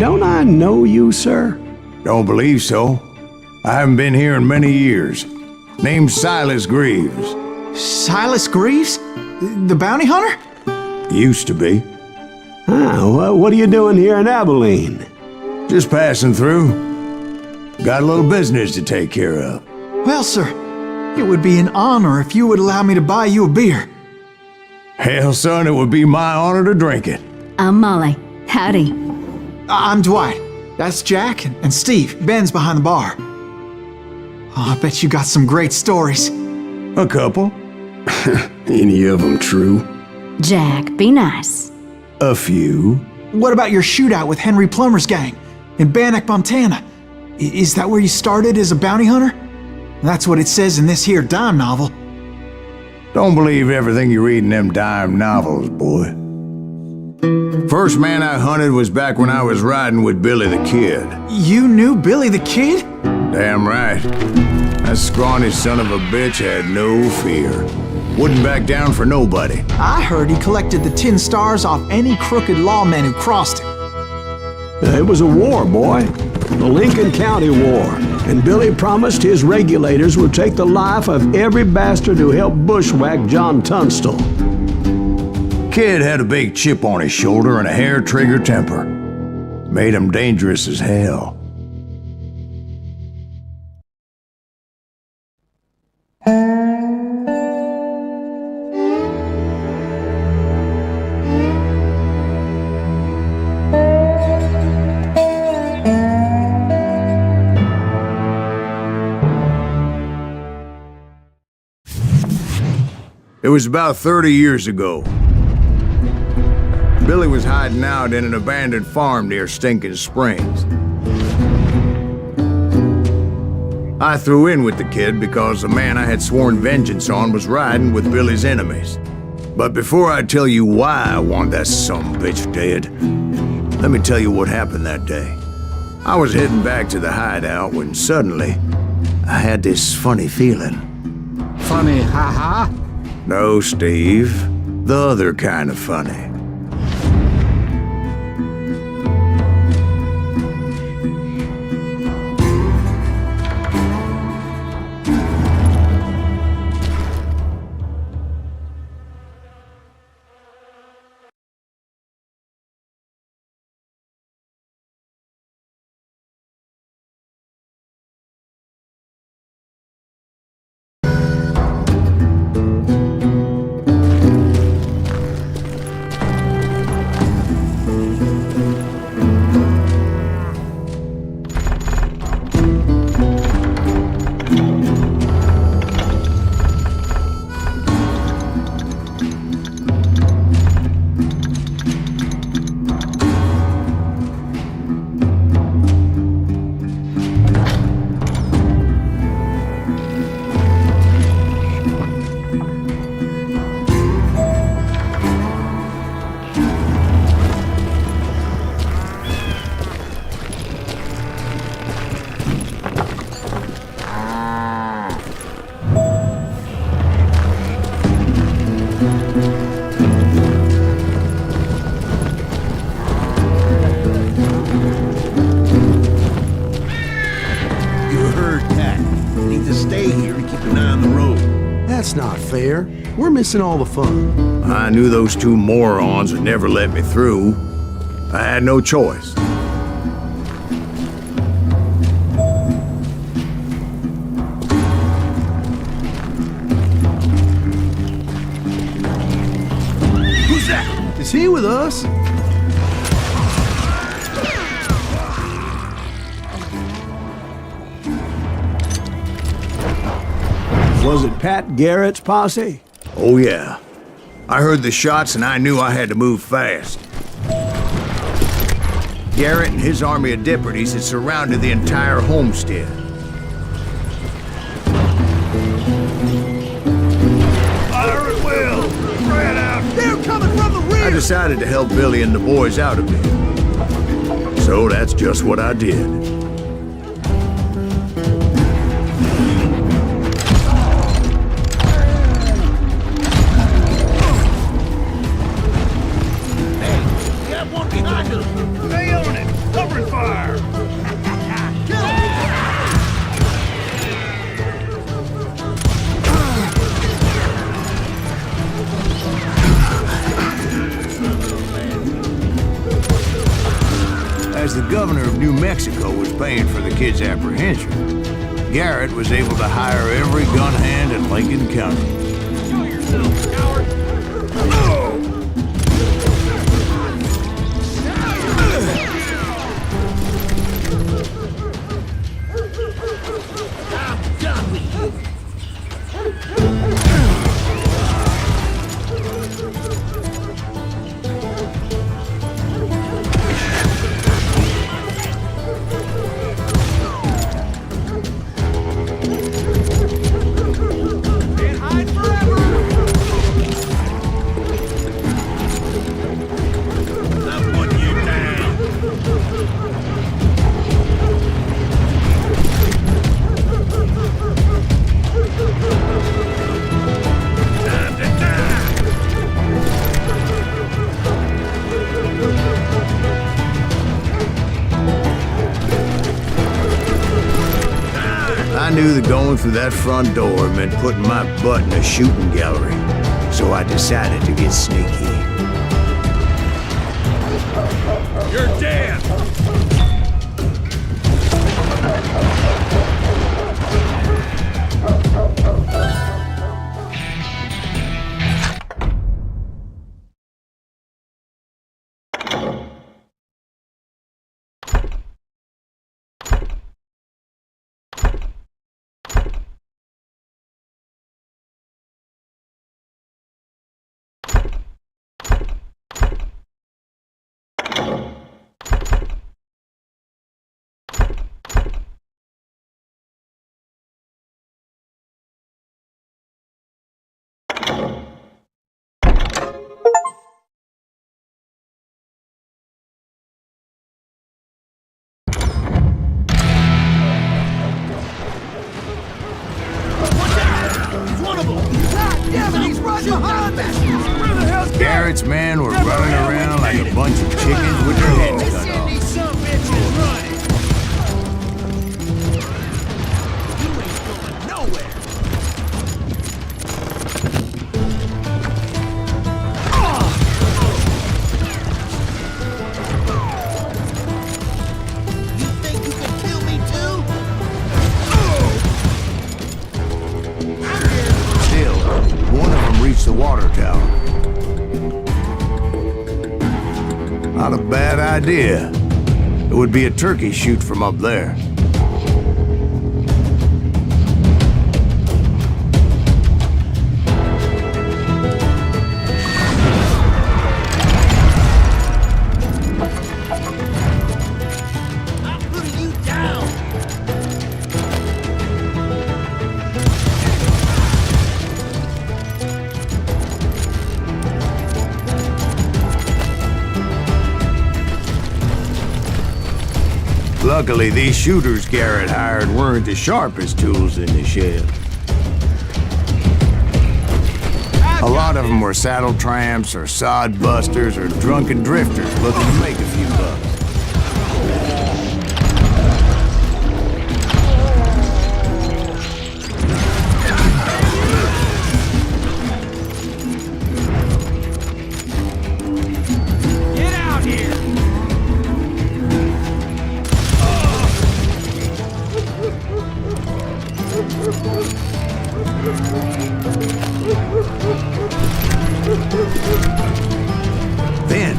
don't I know you, sir? Don't believe so. I haven't been here in many years. Name's Silas Greaves. Silas Greaves? The bounty hunter? Used to be. Well, what are you doing here in Abilene? Just passing through. Got a little business to take care of. Well, sir, it would be an honor if you would allow me to buy you a beer. Hell, son, it would be my honor to drink it. I'm Molly. Howdy. I'm Dwight. That's Jack and Steve. Ben's behind the bar. Oh, I bet you got some great stories. A couple. Any of them true? Jack, be nice. A few. What about your shootout with Henry Plummer's gang in Bannock, Montana? Is that where you started as a bounty hunter? That's what it says in this here dime novel. Don't believe everything you read in them dime novels, boy. First man I hunted was back when I was riding with Billy the Kid. You knew Billy the Kid? Damn right. That scrawny son of a bitch had no fear. Wouldn't back down for nobody. I heard he collected the 10 stars off any crooked lawmen who crossed him. It was a war, boy. The Lincoln County War. And Billy promised his regulators would take the life of every bastard who helped bushwhack John Tunstall. Kid had a big chip on his shoulder and a hair-trigger temper. Made him dangerous as hell. It was about 30 years ago. Billy was hiding out in an abandoned farm near Stinking Springs. I threw in with the kid because the man I had sworn vengeance on was riding with Billy's enemies. But before I tell you why I want that sumbitch dead, let me tell you what happened that day. I was heading back to the hideout when suddenly I had this funny feeling. Funny, ha-ha? No, Steve. The other kind of funny. That's not fair. We're missing all the fun. I knew those two morons would never let me through. I had no choice. Who's that? Is he with us? Was it Pat Garrett's posse? Oh yeah. I heard the shots and I knew I had to move fast. Garrett and his army of deputies had surrounded the entire homestead. Fire at will! Spread out! They're coming from the rear! I decided to help Billy and the boys out a bit. So that's just what I did. Stay on it! Cover governor of New Mexico was paying for the kid's apprehension, Garrett was able to hire every gun hand in Lincoln County. Show yourself, coward! I'm done with you! Can't hide forever! I'll put you down! Time to die! I knew that going through that front door meant putting my butt in a shooting gallery, so I decided to get sneaky. You're dead! Garrett's men were running around like a bunch of chickens with their heads cut off. These some bitches running! You ain't going nowhere! You think you can kill me too? Still, one of them reached the water tower. Not a bad idea. It would be a turkey shoot from up there. I'm putting you down! Luckily, these shooters Garrett hired weren't the sharpest tools in the shed. A lot of them were saddle tramps or sod busters or drunken drifters looking to make a few bucks. Get out here! Then,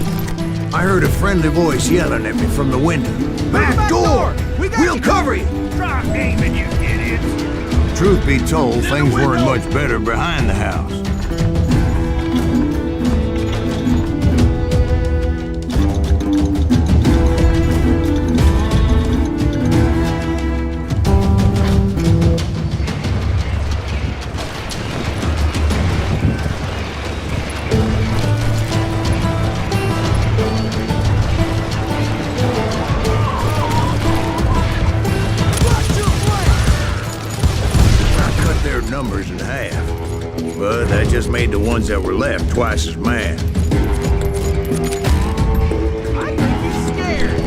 I heard a friendly voice yelling at me from the window. Back door! We'll cover you! Try aiming, you idiots! Truth be told, things weren't much better behind the house. Numbers in half, but that just made the ones that were left twice as mad. I think he's scared!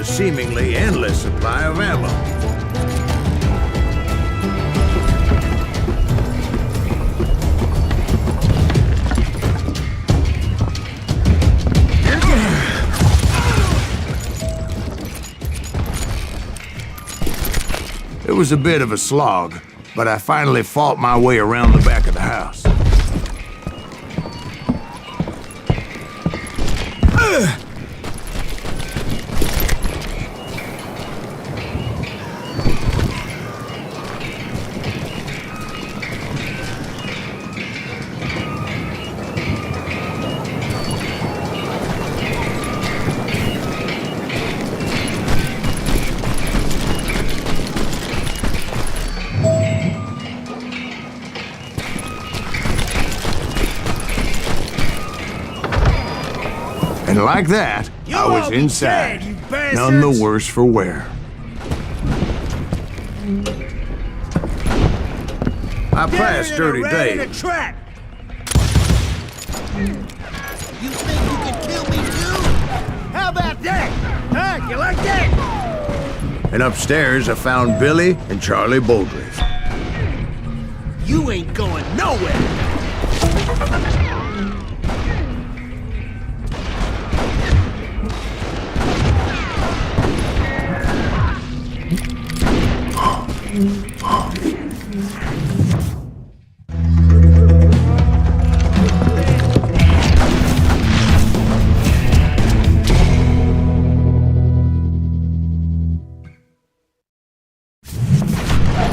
a seemingly endless supply of ammo. It was a bit of a slog, but I finally fought my way around the back of the house. And like that, I was inside, none the worse for wear. I passed dirty days. Trap. You think you can kill me too? How about that? Huh? You like that? And upstairs, I found Billy and Charlie Bowdridge. You ain't going nowhere.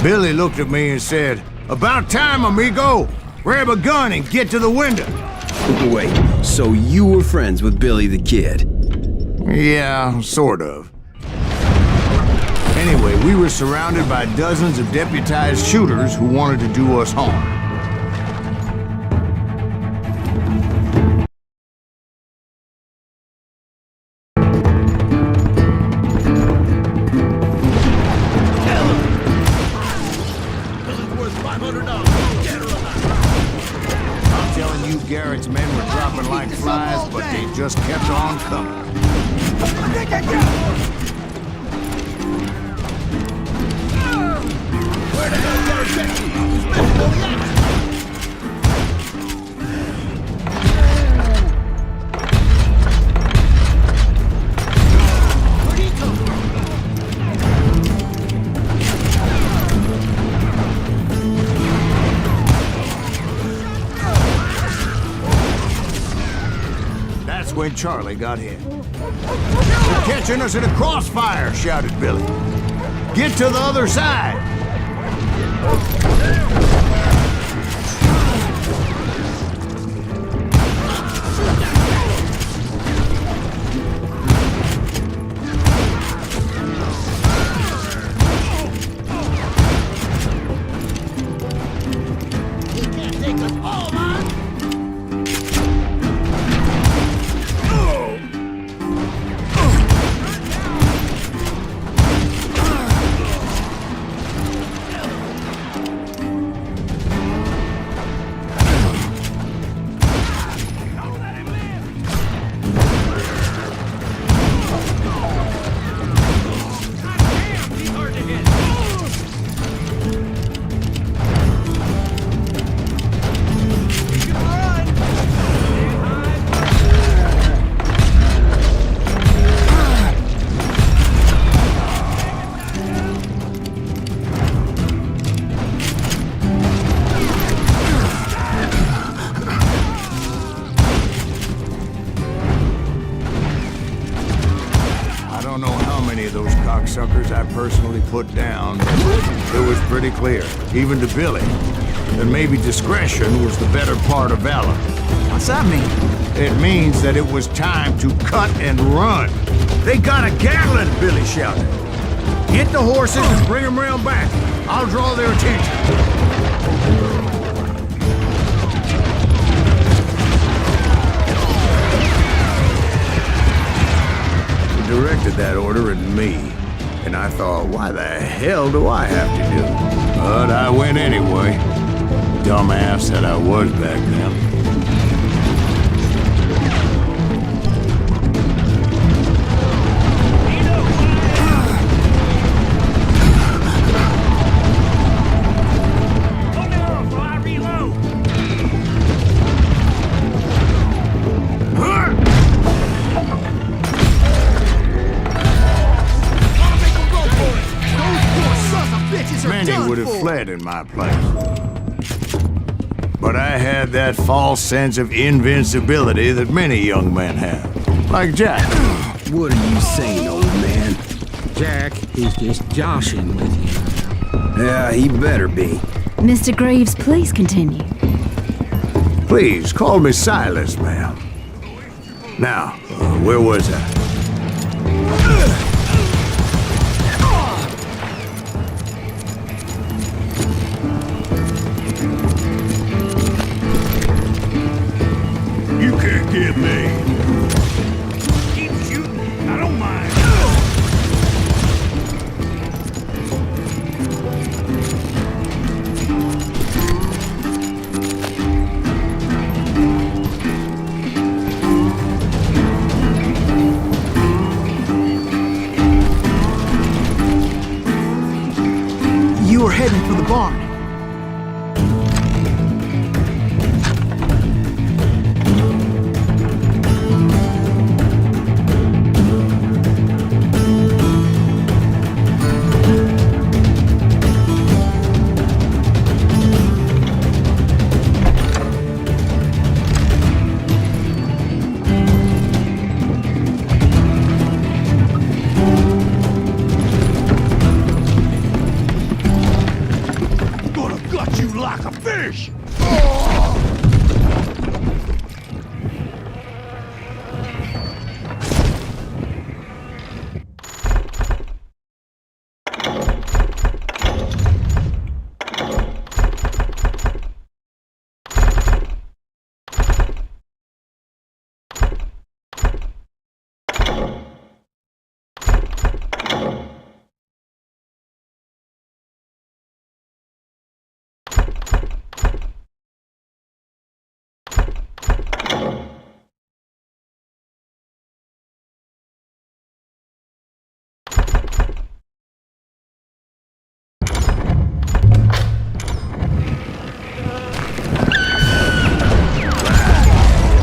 Billy looked at me and said, "About time, amigo! Grab a gun and get to the window." Wait, so you were friends with Billy the Kid? Yeah, sort of. Anyway, we were surrounded by dozens of deputized shooters who wanted to do us harm. I'm telling you, Garrett's men were dropping like flies, but they just kept on coming. Where the hell Garrett take you? He's meant to go the Where'd he come from? That's when Charlie got hit. "They're catching us in a crossfire," shouted Billy. "Get to the other side!" He can't take us all on. I don't know how many of those cocksuckers I personally put down, but it was pretty clear, even to Billy, that maybe discretion was the better part of valor. What's that mean? It means that it was time to cut and run. "They got a Gatling!" Billy shouted. "Get the horses and bring them round back. I'll draw their attention." He directed that order at me, and I thought, why the hell do I have to do it? But I went anyway. Dumbass that I was back then. You know who would have fled in my place. But I had that false sense of invincibility that many young men have. Like Jack. What are you saying, old man? Jack, he's just joshing with you. Yeah, he better be. Mr. Greaves, please continue. Please, call me Silas, ma'am. Now, where was I? You can't get me. Keep shooting. I don't mind. You were heading for the barn. Gonna gut you like a fish.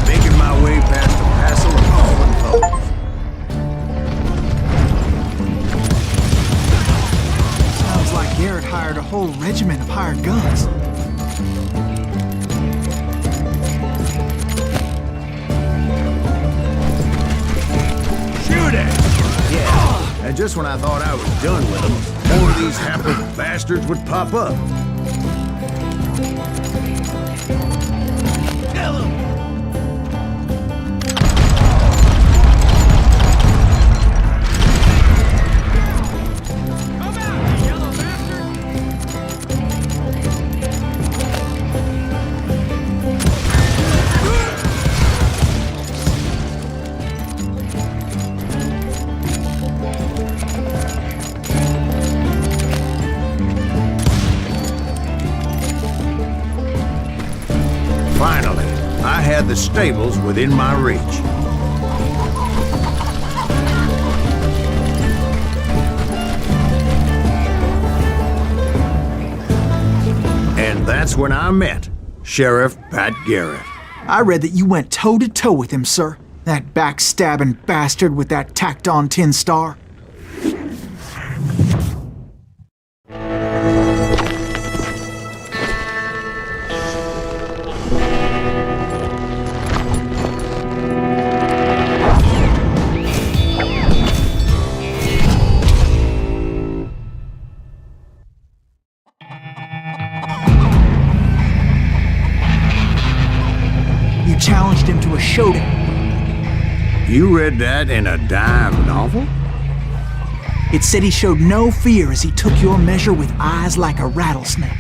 Making my way past the passel of fallen foes. Sounds like Garrett hired a whole regiment of hired guns. Shoot it! Yeah, and just when I thought I was done with them, more of these hapless bastards would pop up. Kill him. Finally, I had the stables within my reach. And that's when I met Sheriff Pat Garrett. I read that you went toe-to-toe with him, sir. That backstabbing bastard with that tacked-on tin star. You challenged him to a showdown. You read that in a dime novel? It said he showed no fear as he took your measure with eyes like a rattlesnake.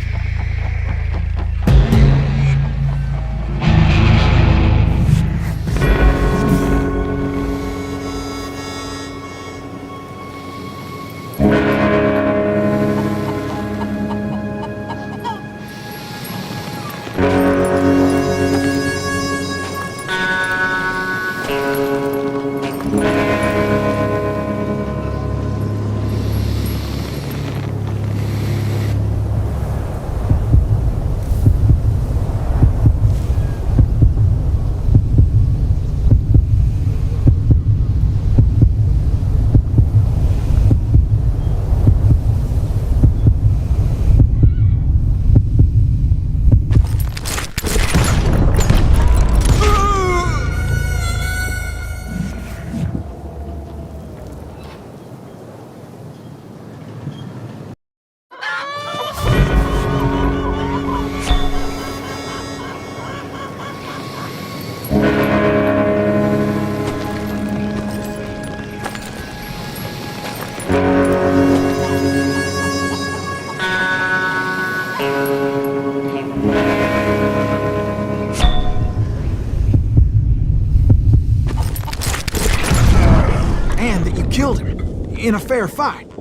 killed him. In a fair fight.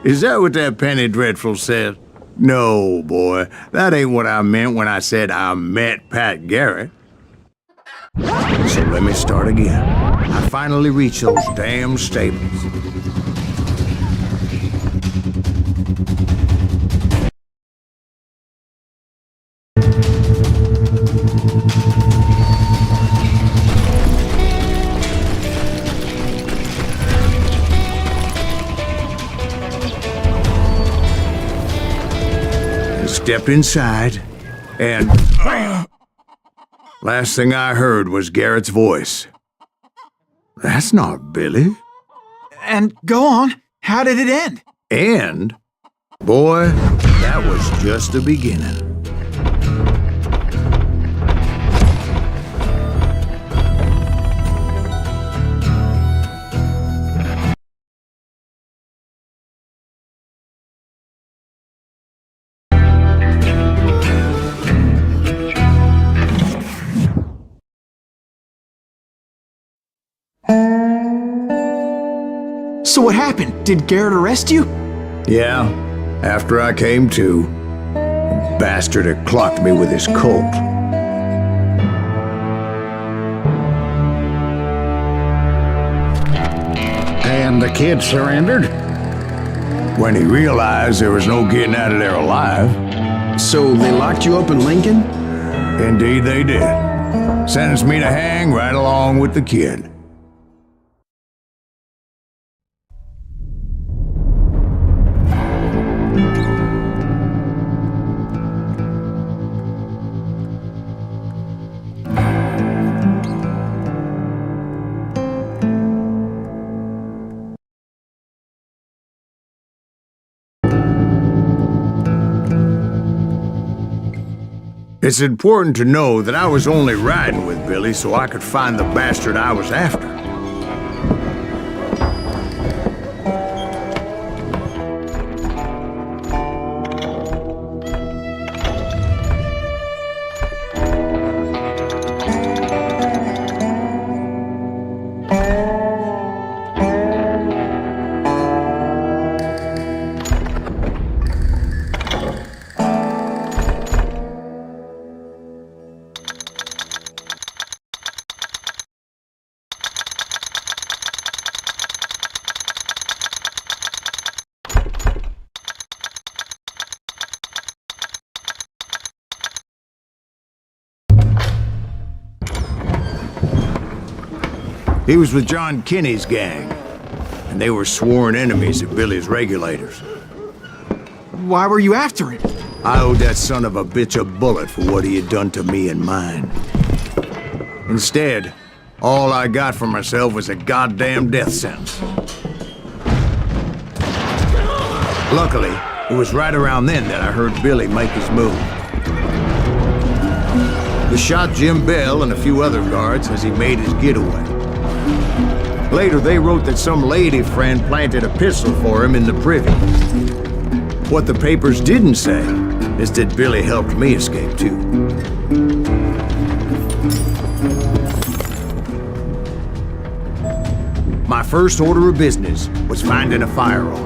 Is that what that Penny Dreadful said? No, boy. That ain't what I meant when I said I met Pat Garrett. So let me start again. I finally reached those damn stables. Stepped inside, and last thing I heard was Garrett's voice. That's not Billy. And go on, how did it end? And, boy, that was just the beginning. So what happened? Did Garrett arrest you? Yeah, after I came to, the bastard had clocked me with his Colt. And the kid surrendered? When he realized there was no getting out of there alive. So they locked you up in Lincoln? Indeed they did. Sentenced me to hang right along with the kid. It's important to know that I was only riding with Billy so I could find the bastard I was after. He was with John Kinney's gang, and they were sworn enemies of Billy's regulators. Why were you after him? I owed that son of a bitch a bullet for what he had done to me and mine. Instead, all I got for myself was a goddamn death sentence. Luckily, it was right around then that I heard Billy make his move. He shot Jim Bell and a few other guards as he made his getaway. Later, they wrote that some lady friend planted a pistol for him in the privy. What the papers didn't say is that Billy helped me escape, too. My first order of business was finding a firearm.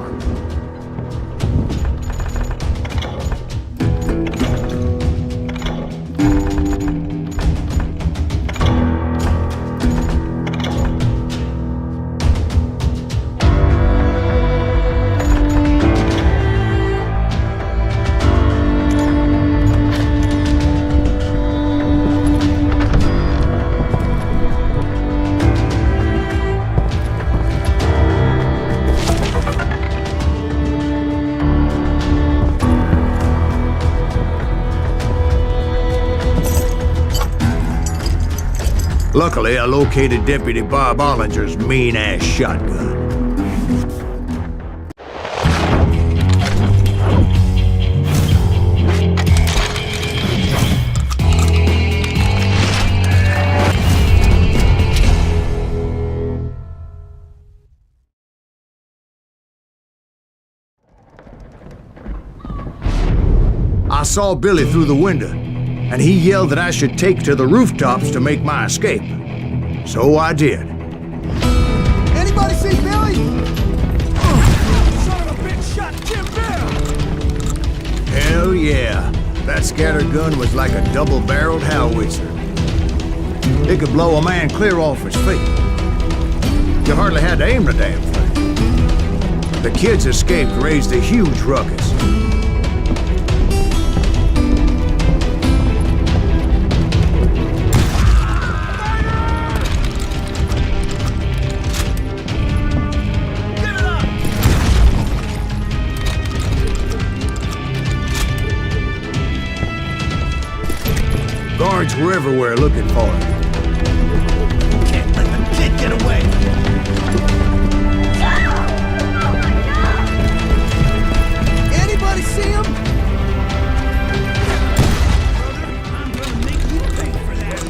Luckily, I located Deputy Bob Ollinger's mean-ass shotgun. I saw Billy through the window, and he yelled that I should take to the rooftops to make my escape. So I did. Anybody see Billy? Hell yeah. That scatter gun was like a double-barreled howitzer. It could blow a man clear off his feet. You hardly had to aim the damn thing. The kids escaped raised a huge ruckus. Guards were everywhere looking for it. Can't let the kid get away. Anybody see him? I'm gonna make you pay for that.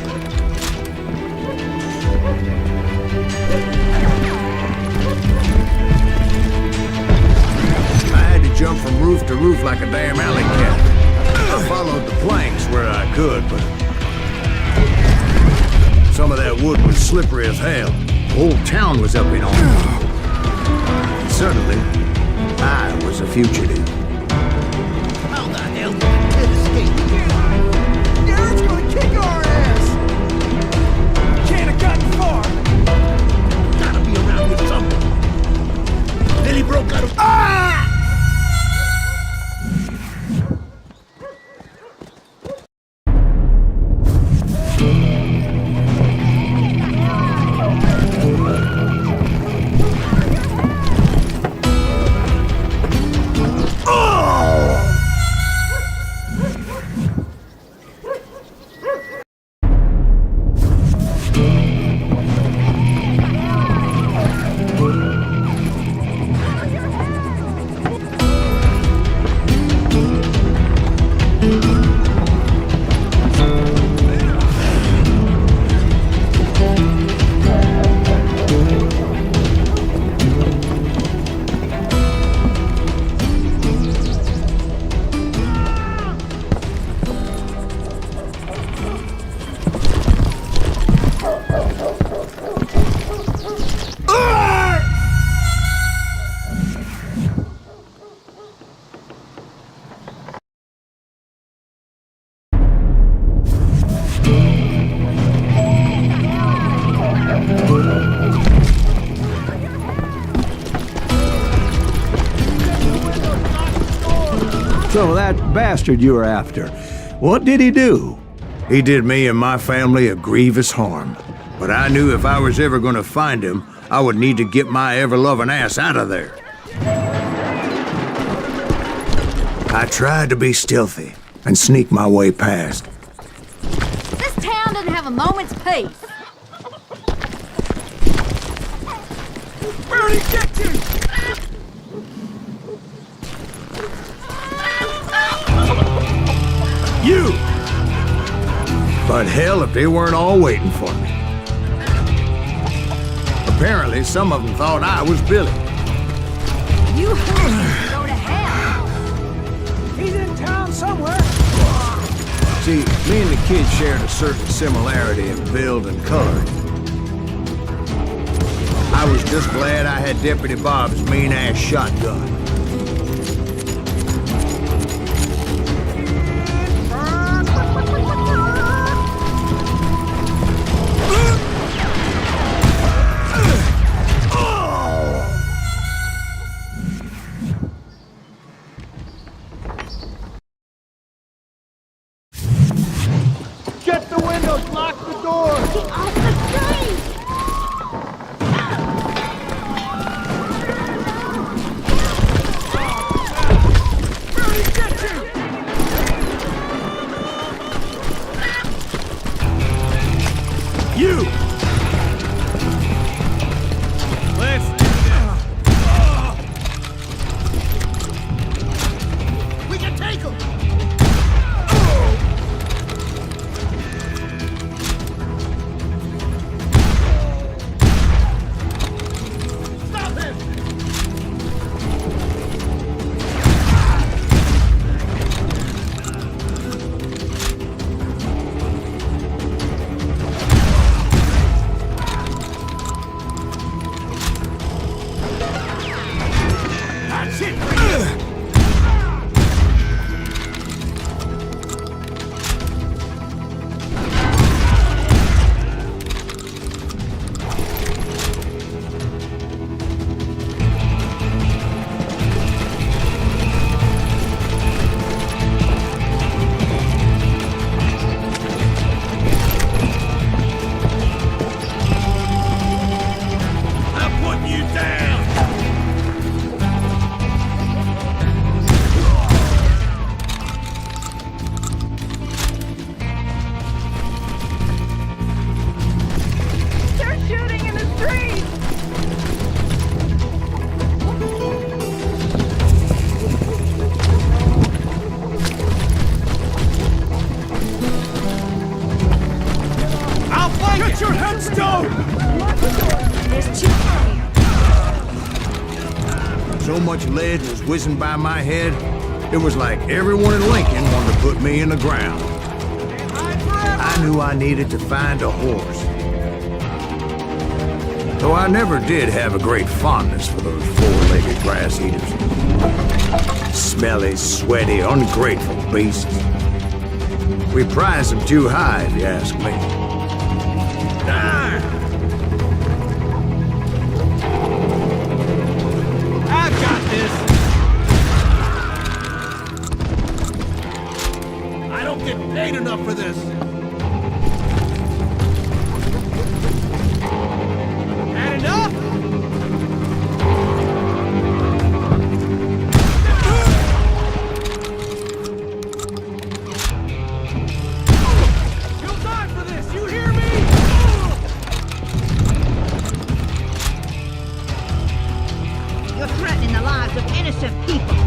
I had to jump from roof to roof like a damn alley cat. I followed the planks where I could, but some of that wood was slippery as hell. The whole town was up in arms. Suddenly, I was a fugitive. How the hell did the kid escape? Yeah, that's gonna kick our ass! Can't have gotten far. Gotta be around here somewhere. Then he broke out of... Ah! So that bastard you were after, what did he do? He did me and my family a grievous harm. But I knew if I was ever gonna find him, I would need to get my ever-loving ass out of there. I tried to be stealthy and sneak my way past. This town doesn't have a moment's peace. Bernie, get you! You! But hell if they weren't all waiting for me. Apparently, some of them thought I was Billy. You go to hell. He's in town somewhere. See, me and the kid shared a certain similarity in build and color. I was just glad I had Deputy Bob's mean-ass shotgun. Shut the windows, lock the door. Get off the street! you down! They're shooting in the street! I'll flank it! Get your headstone! There's two here. So much lead was whizzing by my head, it was like everyone in Lincoln wanted to put me in the ground. I knew I needed to find a horse. Though I never did have a great fondness for those four-legged grass eaters. Smelly, sweaty, ungrateful beasts. We prize them too high, if you ask me. I've got this! I don't get paid enough for this! Had enough? You'll die for this, you hear me? You're threatening the lives of innocent people.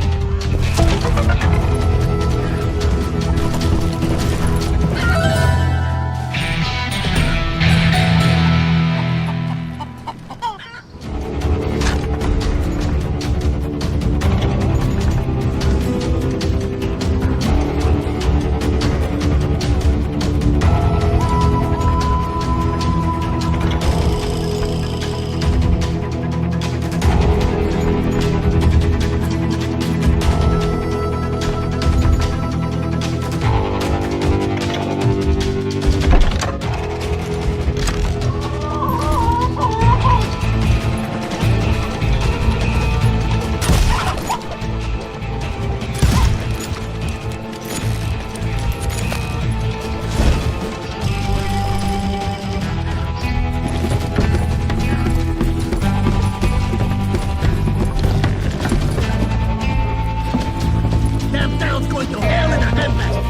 Damn town's going to hell in a handbasket!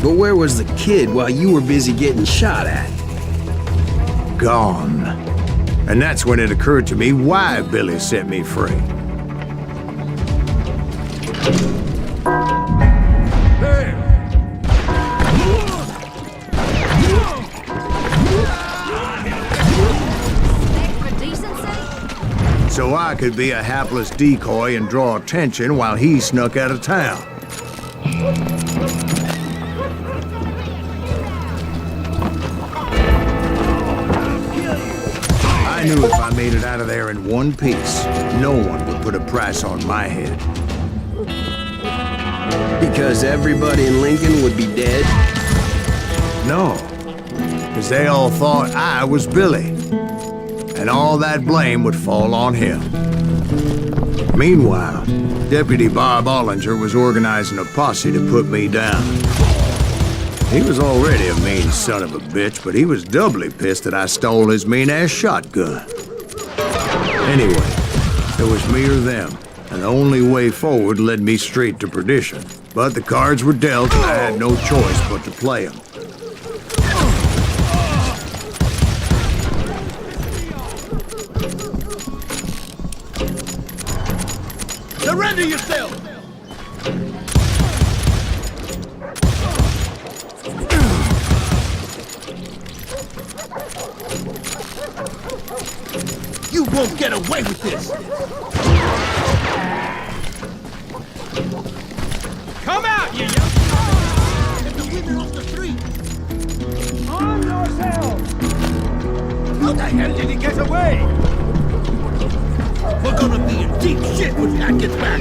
But where was the kid while you were busy getting shot at? Gone. And that's when it occurred to me why Billy set me free. For decency? So I could be a hapless decoy and draw attention while he snuck out of town. I knew if I made it out of there in one piece, no one would put a price on my head. Because everybody in Lincoln would be dead? No, because they all thought I was Billy, and all that blame would fall on him. Meanwhile, Deputy Bob Ollinger was organizing a posse to put me down. He was already a mean son of a bitch, but he was doubly pissed that I stole his mean-ass shotgun. Anyway, it was me or them, and the only way forward led me straight to perdition. But the cards were dealt, and I had no choice but to play them. Surrender yourself! You won't get away with this! Come out, you young... Get the women off the street! Arm yourselves! How the hell did he get away? We're gonna be in deep shit when Pat gets back!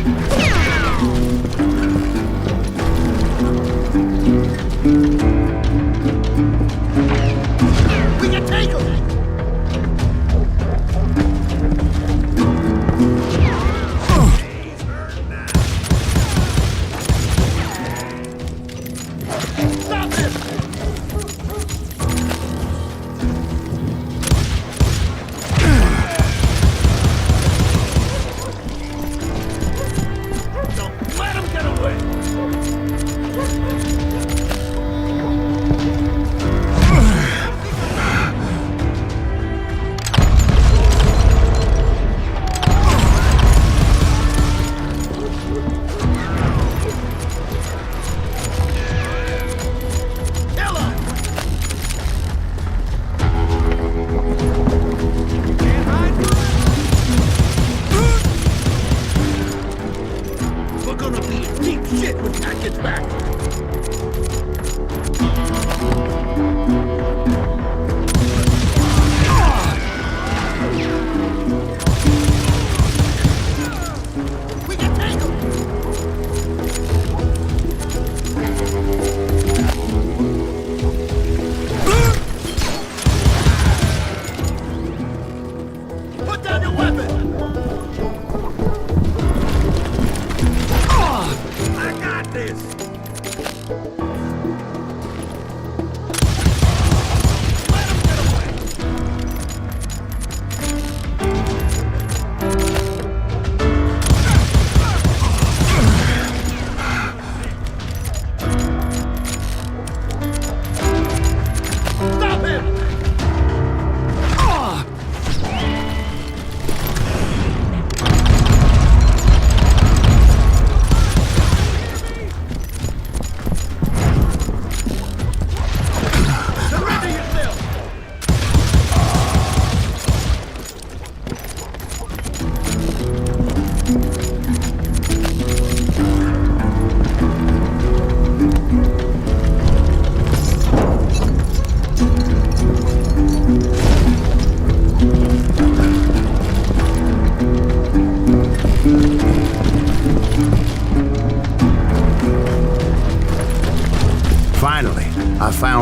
We can take him! Stop him!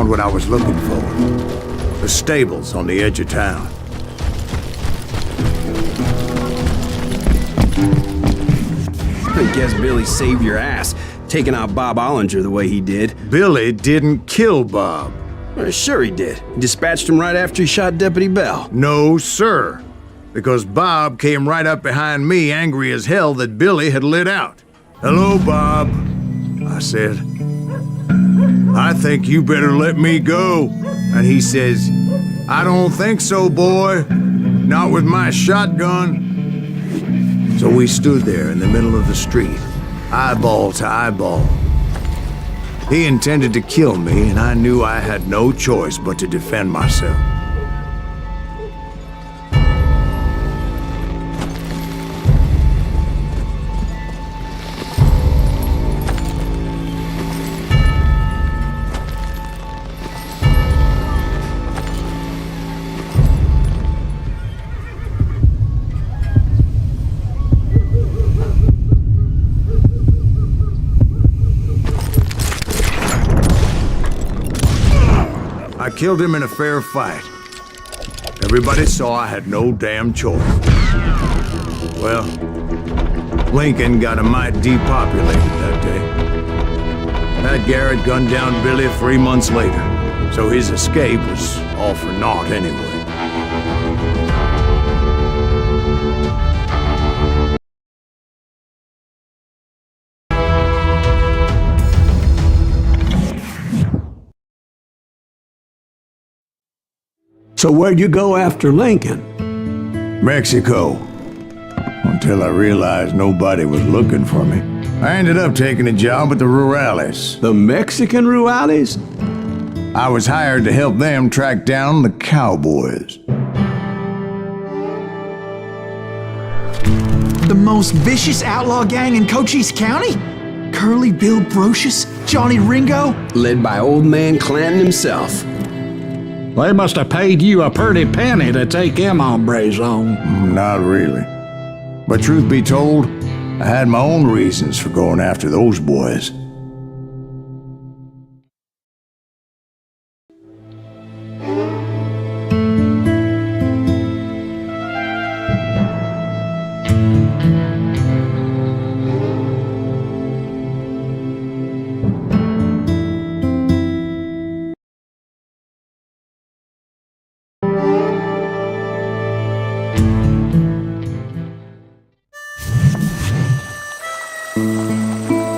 found what I was looking for. The stables on the edge of town. I guess Billy saved your ass, taking out Bob Ollinger the way he did. Billy didn't kill Bob. Well, sure he did. He dispatched him right after he shot Deputy Bell. No, sir. Because Bob came right up behind me, angry as hell that Billy had lit out. "Hello, Bob," I said. "I think you better let me go." And he says, "I don't think so, boy. Not with my shotgun." So we stood there in the middle of the street, eyeball to eyeball. He intended to kill me, and I knew I had no choice but to defend myself. I killed him in a fair fight. Everybody saw I had no damn choice. Well, Lincoln got a mite depopulated that day. Pat Garrett gunned down Billy 3 months later, so his escape was all for naught anyway. So where'd you go after Lincoln? Mexico. Until I realized nobody was looking for me. I ended up taking a job at the Rurales. The Mexican Rurales? I was hired to help them track down the cowboys. The most vicious outlaw gang in Cochise County? Curly Bill Brocious? Johnny Ringo? Led by old man Clanton himself. They must have paid you a pretty penny to take them hombres on. Not really. But truth be told, I had my own reasons for going after those boys.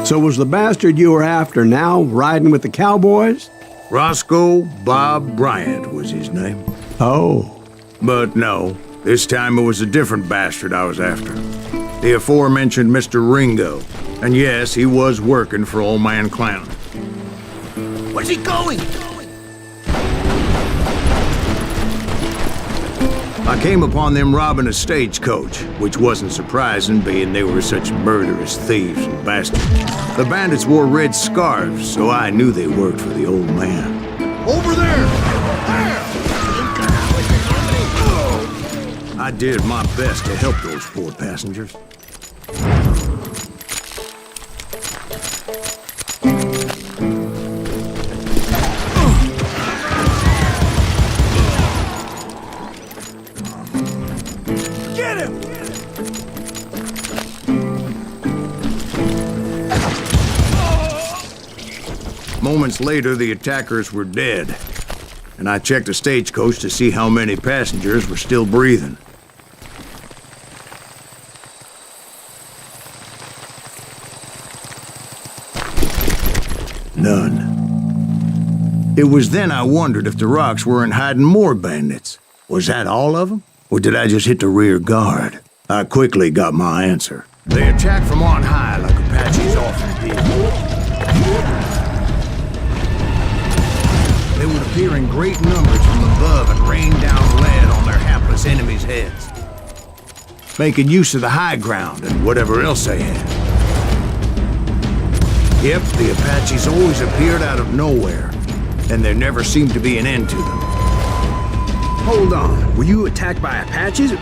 So was the bastard you were after now riding with the cowboys? Roscoe Bob Bryant was his name. Oh. But no, this time it was a different bastard I was after. The aforementioned Mr. Ringo. And yes, he was working for old man Clanton. Where's he going? I came upon them robbing a stagecoach, which wasn't surprising, being they were such murderous thieves and bastards. The bandits wore red scarves, so I knew they worked for the old man. Over there! I did my best to help those poor passengers. Get him! Moments later, the attackers were dead, and I checked the stagecoach to see how many passengers were still breathing. None. It was then I wondered if the rocks weren't hiding more bandits. Was that all of them? Or did I just hit the rear guard? I quickly got my answer. They attacked from on high like Apaches often did. They would appear in great numbers from above and rain down lead on their hapless enemies' heads, making use of the high ground and whatever else they had. Yep, the Apaches always appeared out of nowhere, and there never seemed to be an end to them. Hold on, were you attacked by Apaches?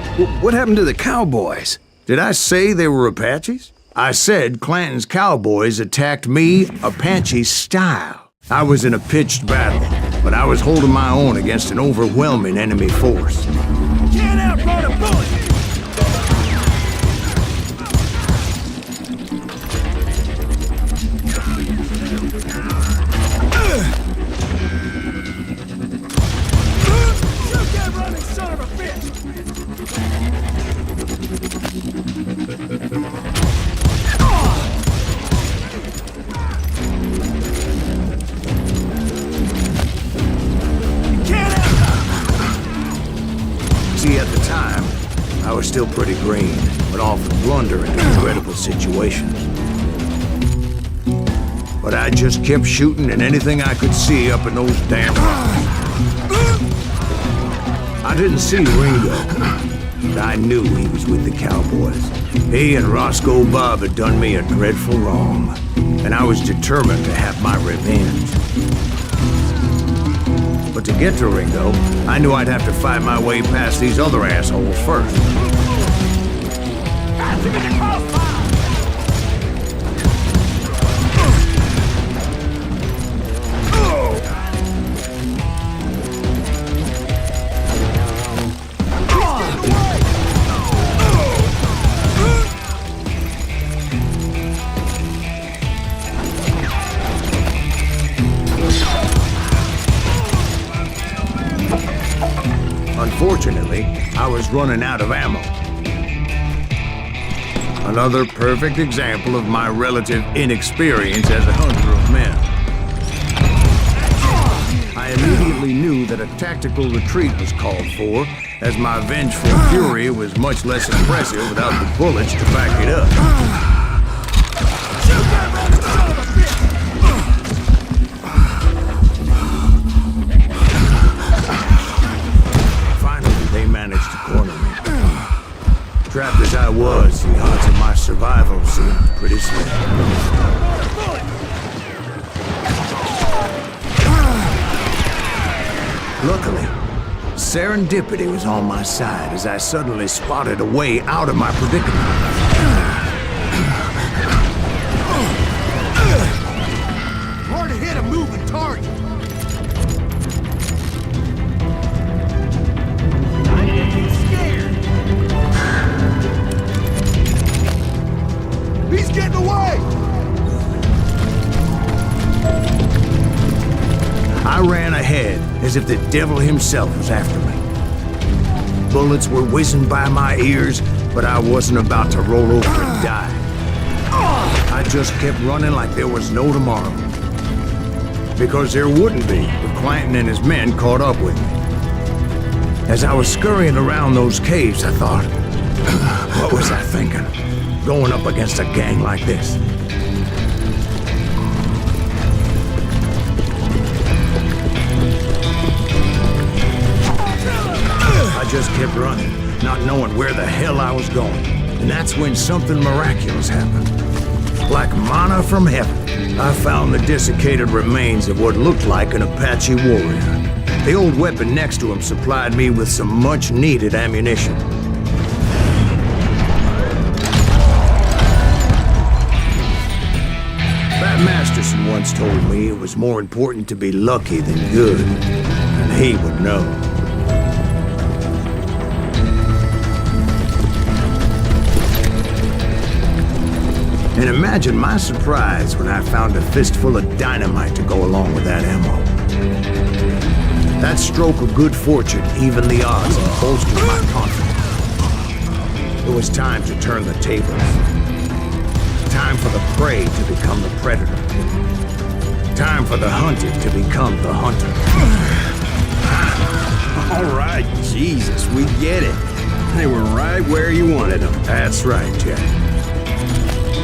What happened to the cowboys? Did I say they were Apaches? I said Clanton's cowboys attacked me Apache style. I was in a pitched battle, but I was holding my own against an overwhelming enemy force. Can't outrun a bullet! Shoot that running son of a bitch! See, at the time, I was still pretty green, but often blunder into incredible situations. But I just kept shooting at anything I could see up in those damn rocks. I didn't see Ringo, but I knew he was with the cowboys. He and Roscoe Bob had done me a dreadful wrong, and I was determined to have my revenge. But to get to Ringo, I knew I'd have to fight my way past these other assholes first. Unfortunately, I was running out of ammo. Another perfect example of my relative inexperience as a hunter of men. I immediately knew that a tactical retreat was called for, as my vengeful fury was much less impressive without the bullets to back it up. Shoot that running son of a bitch! Managed to corner me. Trapped as I was, the odds of my survival seemed pretty slim. Luckily, serendipity was on my side as I suddenly spotted a way out of my predicament. Hard to hit a moving target. He's getting away! I ran ahead as if the devil himself was after me. Bullets were whizzing by my ears, but I wasn't about to roll over and die. I just kept running like there was no tomorrow. Because there wouldn't be if Clanton and his men caught up with me. As I was scurrying around those caves, I thought, what was I thinking? Going up against a gang like this. I just kept running, not knowing where the hell I was going. And that's when something miraculous happened. Like manna from heaven, I found the desiccated remains of what looked like an Apache warrior. The old weapon next to him supplied me with some much-needed ammunition. Masterson once told me it was more important to be lucky than good, and he would know. And imagine my surprise when I found a fistful of dynamite to go along with that ammo. That stroke of good fortune evened the odds and bolstered my confidence. It was time to turn the tables. Time for the prey to become the predator. Time for the hunted to become the hunter. All right, Jesus, we get it. They were right where you wanted them. That's right, Jack.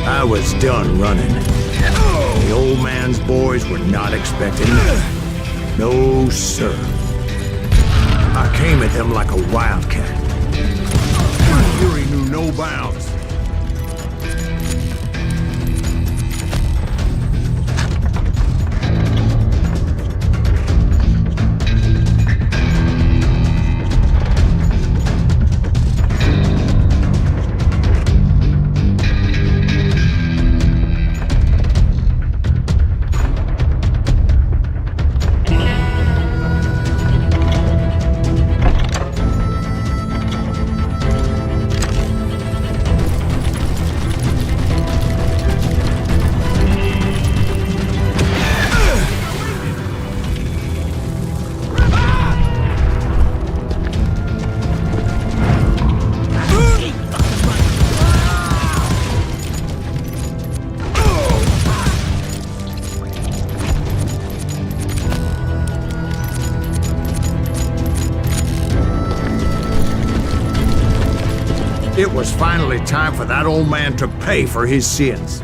I was done running. The old man's boys were not expecting me. No, sir. I came at them like a wildcat. My fury knew no bounds. It was finally time for that old man to pay for his sins.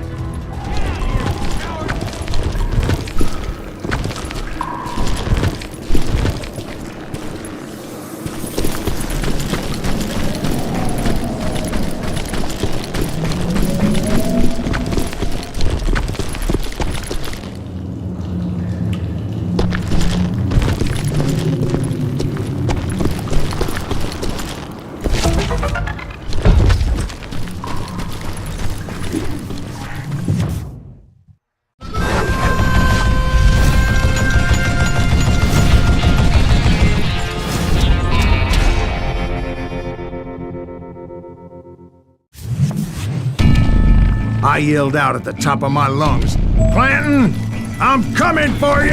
I yelled out at the top of my lungs, "Clanton, I'm coming for you!"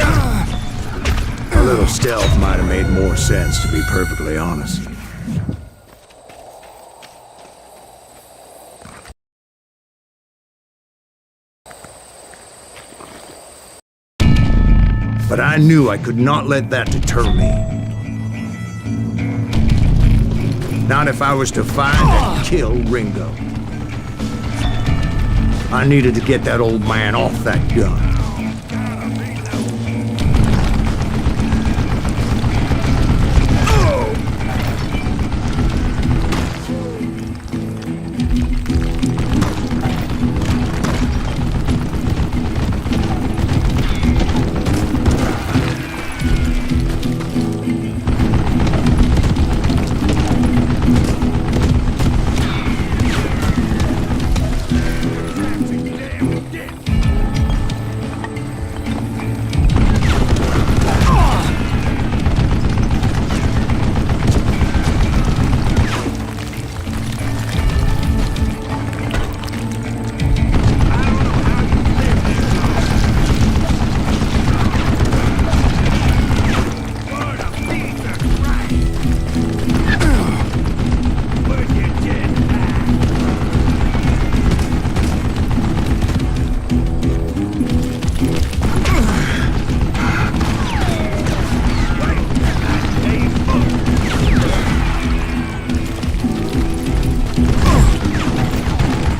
A little stealth might have made more sense, to be perfectly honest. But I knew I could not let that deter me. Not if I was to find and kill Ringo. I needed to get that old man off that gun.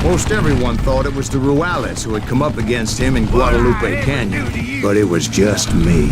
Most everyone thought it was the Ruales who had come up against him in Guadalupe Canyon, but it was just me.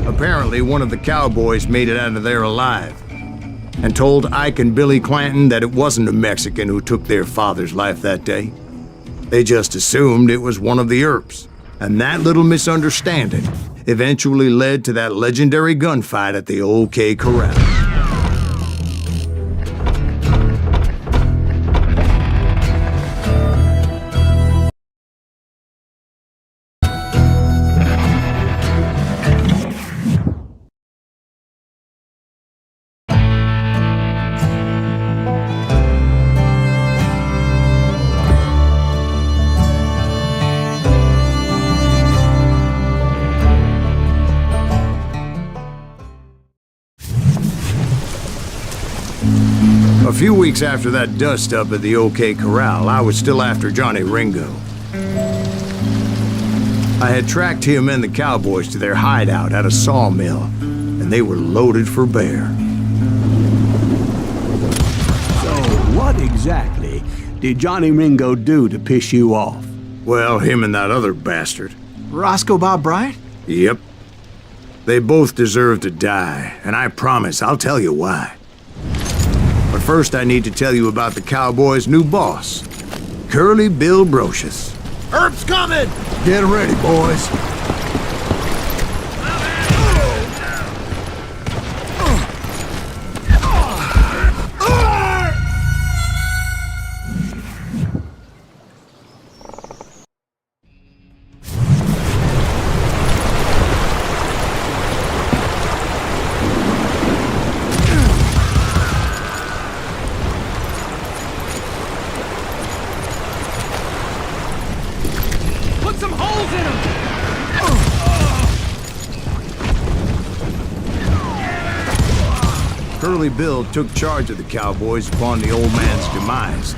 Apparently, one of the cowboys made it out of there alive and told Ike and Billy Clanton that it wasn't a Mexican who took their father's life that day. They just assumed it was one of the Earps, and that little misunderstanding eventually led to that legendary gunfight at the OK Corral. A few weeks after that dust-up at the OK Corral, I was still after Johnny Ringo. I had tracked him and the cowboys to their hideout at a sawmill, and they were loaded for bear. So, what exactly did Johnny Ringo do to piss you off? Well, him and that other bastard. Roscoe Bob Bryant? Yep. They both deserve to die, and I promise I'll tell you why. But first I need to tell you about the cowboys' new boss, Curly Bill Brocious. Herb's coming! Get ready, boys. Put some holes in him! Curly Bill took charge of the cowboys upon the old man's demise.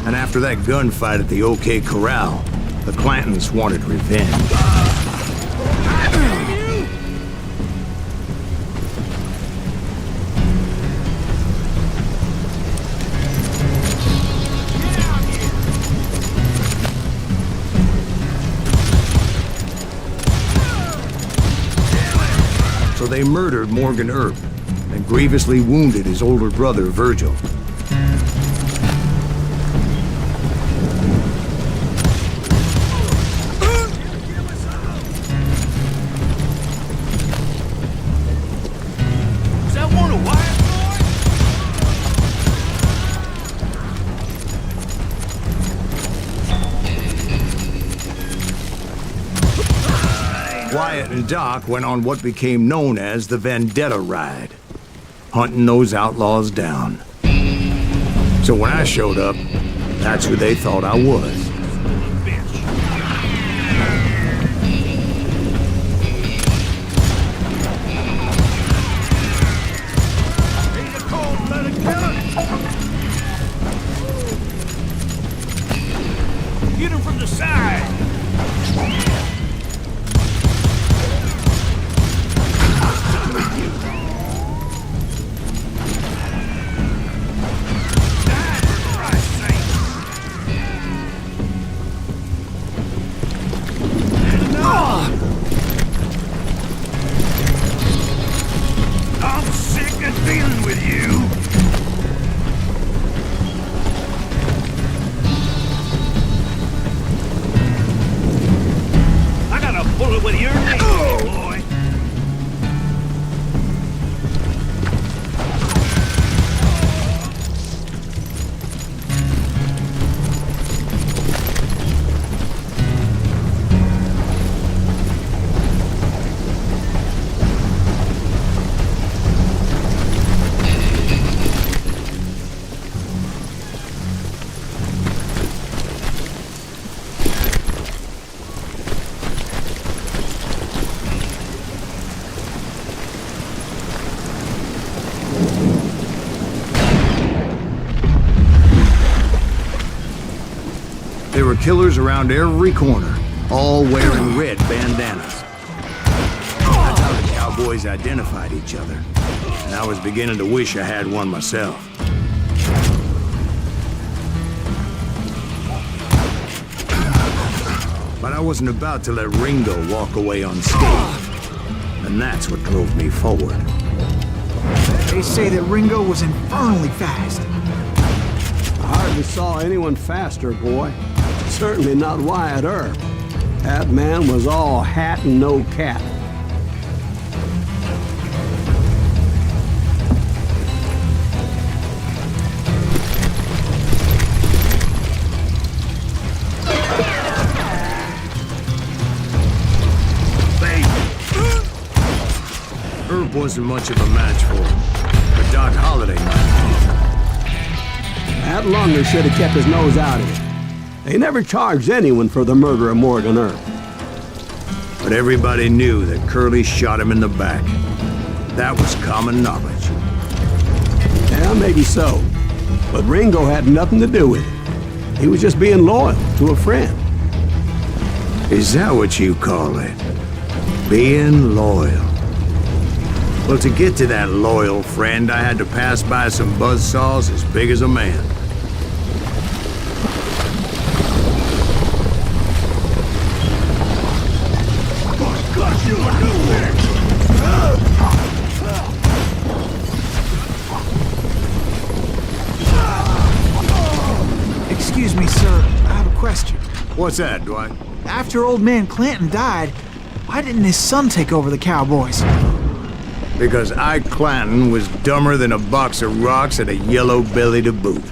And after that gunfight at the OK Corral, the Clantons wanted revenge. So they murdered Morgan Earp and grievously wounded his older brother, Virgil. Is that one of Wyatt's Wyatt and Doc went on what became known as the Vendetta Ride, hunting those outlaws down. So when I showed up, that's who they thought I was. He's a cold-blooded killer! Get him from the side! I'm sick of dealing with you! I got a bullet with your name on it, boy! There were killers around every corner, all wearing red bandanas. That's how the cowboys identified each other. And I was beginning to wish I had one myself. But I wasn't about to let Ringo walk away unscathed. And that's what drove me forward. They say that Ringo was infernally fast. I hardly saw anyone faster, boy. Certainly not Wyatt Earp. That man was all hat and no cap. Earp wasn't much of a match for him, but Doc Holliday might That Lunger should have kept his nose out of it. They never charged anyone for the murder of Morgan Earp. be. But everybody knew that Curly shot him in the back. That was common knowledge. Yeah, maybe so. But Ringo had nothing to do with it. He was just being loyal to a friend. Is that what you call it? Being loyal? Well, to get to that loyal friend, I had to pass by some buzzsaws as big as a man. Excuse me, sir. I have a question. What's that, Dwight? After old man Clanton died, why didn't his son take over the Cowboys? Because Ike Clanton was dumber than a box of rocks and a yellow belly to boot.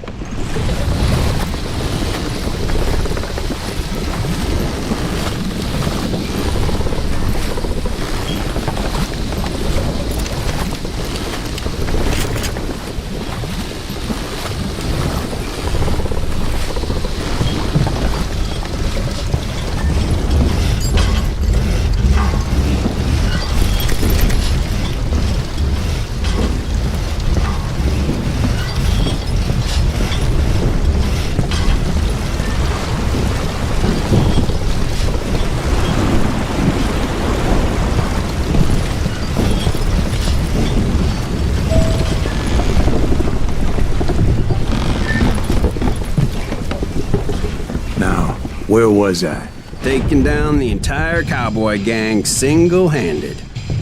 Where was I? Taking down the entire cowboy gang single-handed.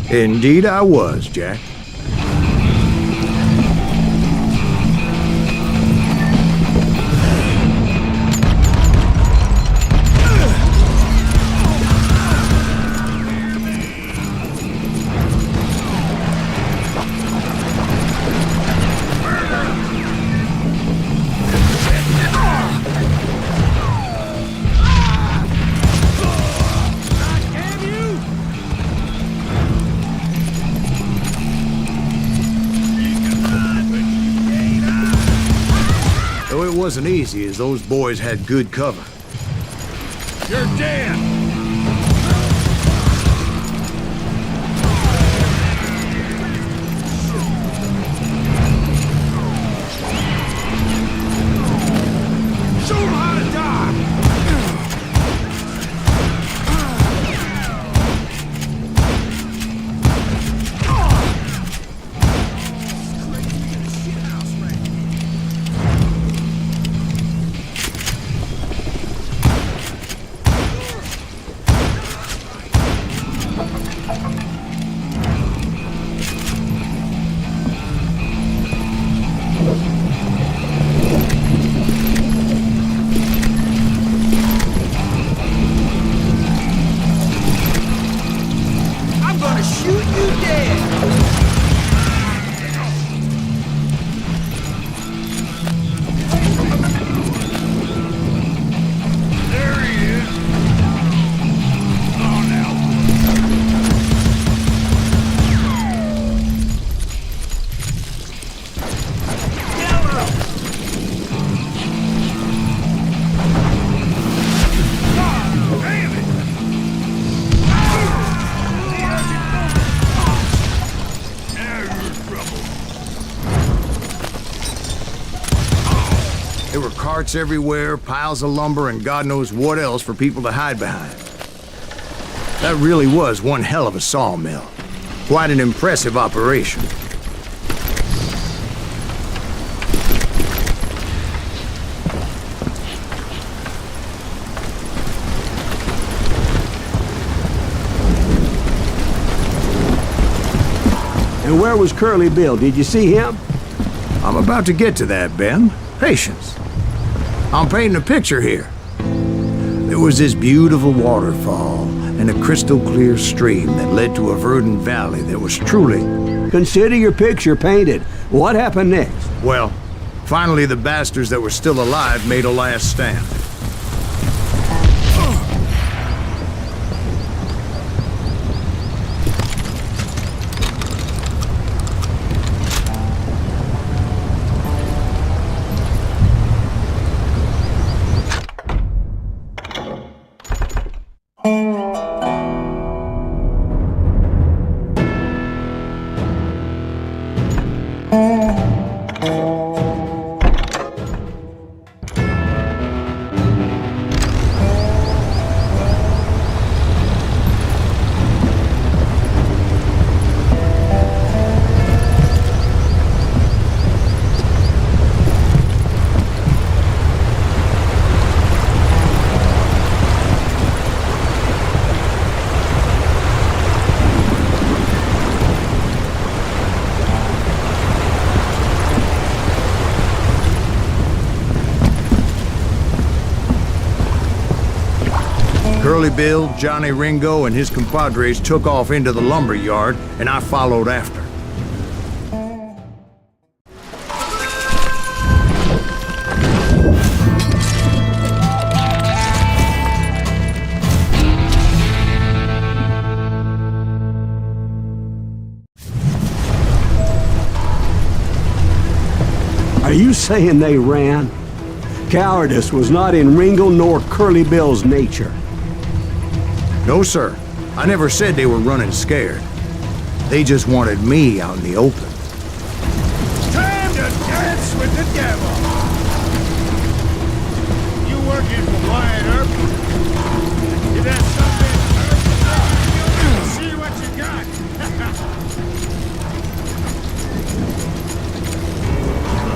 Indeed I was, Jack. It wasn't easy, as those boys had good cover. You're dead! Show them how to die! There were carts everywhere, piles of lumber, and God knows what else for people to hide behind. That really was one hell of a sawmill. Quite an impressive operation. And where was Curly Bill? Did you see him? I'm about to get to that, Ben. Patience. I'm painting a picture here. There was this beautiful waterfall and a crystal clear stream that led to a verdant valley that was truly... Consider your picture painted. What happened next? Well, finally the bastards that were still alive made a last stand. Curly Bill, Johnny Ringo, and his compadres took off into the lumber yard, and I followed after. Are you saying they ran? Cowardice was not in Ringo nor Curly Bill's nature. No, sir. I never said they were running scared. They just wanted me out in the open. Time to dance with the devil! You working for Wyatt Earp? Is that something, Earp? See what you got!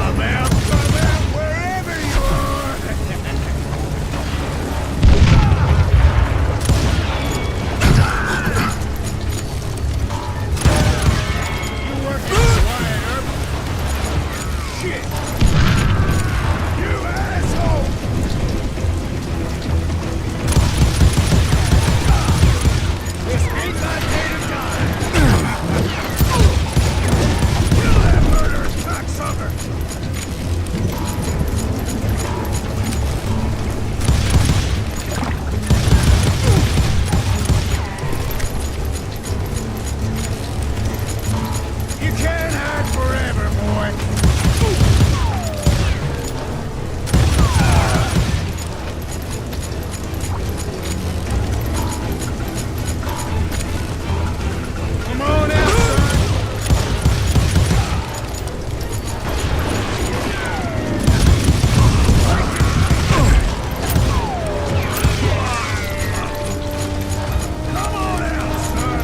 Come out, wherever you are! You working for Wyatt Earp? Shit! You asshole! This ain't my day to die! Kill that murderous cocksucker! You can't hide forever, boy. Come on out, son. Come on out, son.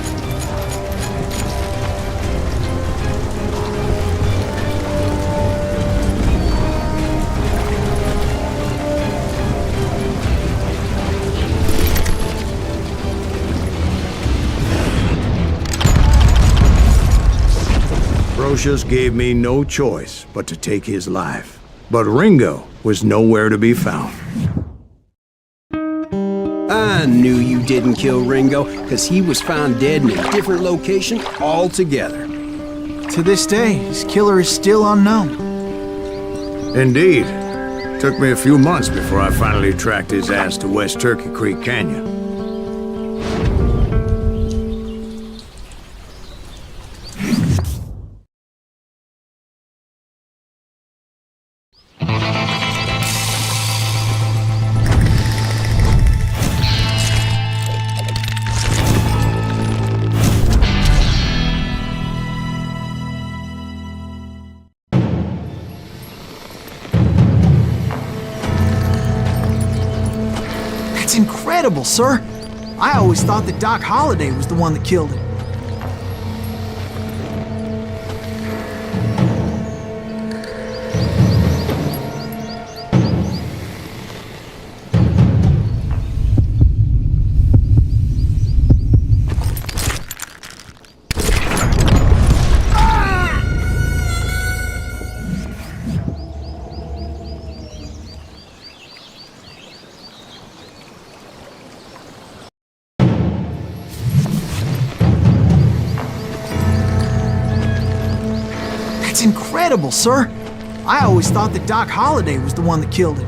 Brocious gave me no choice but to take his life. But Ringo was nowhere to be found. I knew you didn't kill Ringo, because he was found dead in a different location altogether. To this day, his killer is still unknown. Indeed. Took me a few months before I finally tracked his ass to West Turkey Creek Canyon. That's incredible, sir. I always thought that Doc Holliday was the one that killed him. That's incredible, sir. I always thought that Doc Holliday was the one that killed him.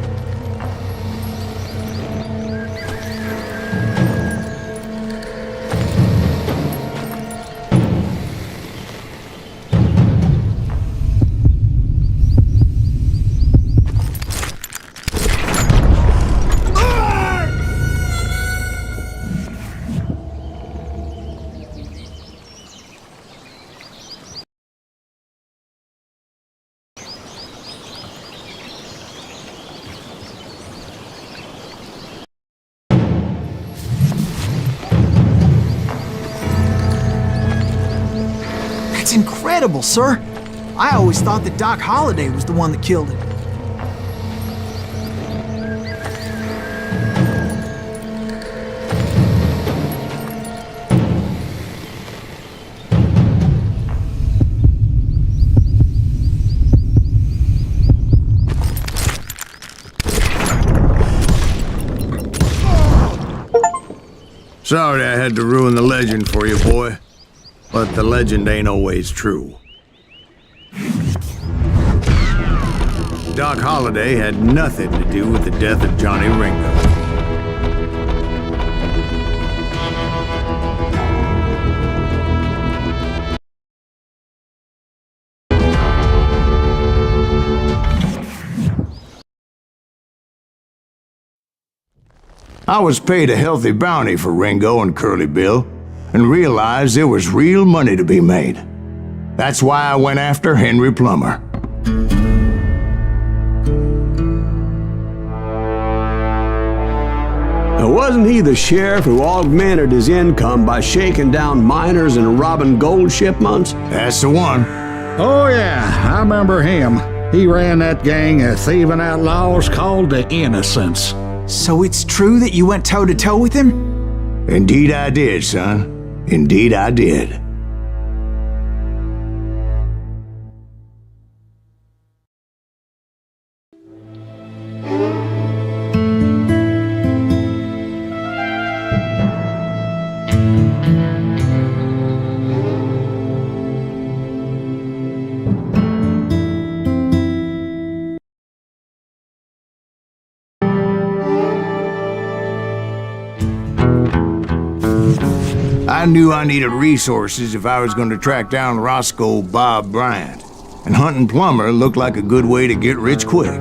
That's incredible, sir. I always thought that Doc Holliday was the one that killed him. Sorry I had to ruin the legend for you, boy. But the legend ain't always true. Doc Holliday had nothing to do with the death of Johnny Ringo. I was paid a healthy bounty for Ringo and Curly Bill, and realized there was real money to be made. That's why I went after Henry Plummer. Now, wasn't he the sheriff who augmented his income by shaking down miners and robbing gold shipments? That's the one. Oh, yeah, I remember him. He ran that gang of thieving outlaws called the Innocents. So it's true that you went toe-to-toe with him? Indeed I did, son. Indeed I did. I knew I needed resources if I was going to track down Roscoe Bob Bryant, and hunting Plummer looked like a good way to get rich quick.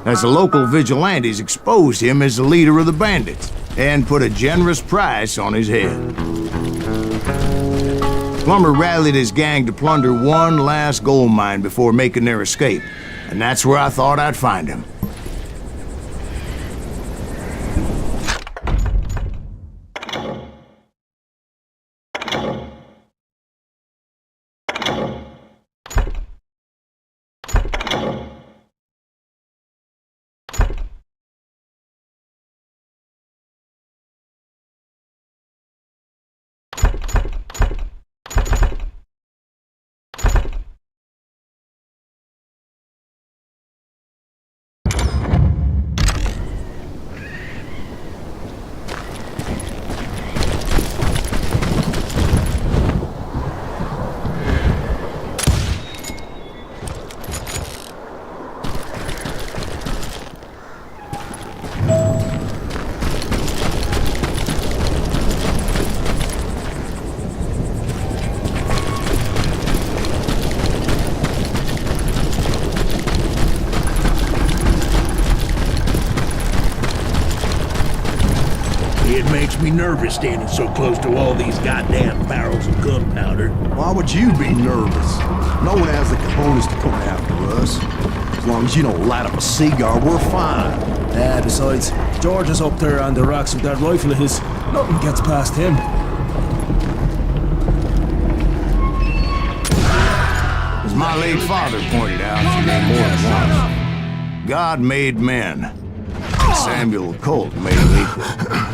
As the local vigilantes exposed him as the leader of the bandits, and put a generous price on his head. Plummer rallied his gang to plunder one last gold mine before making their escape, and that's where I thought I'd find him. It makes me nervous standing so close to all these goddamn barrels of gunpowder. Why would you be nervous? No one has the cojones to come after us. As long as you don't light up a cigar, we're fine. Yeah, besides, George is up there on the rocks with that rifle of his. Nothing gets past him. As my late father pointed out to me more than once, God made men. Samuel Colt made them equal.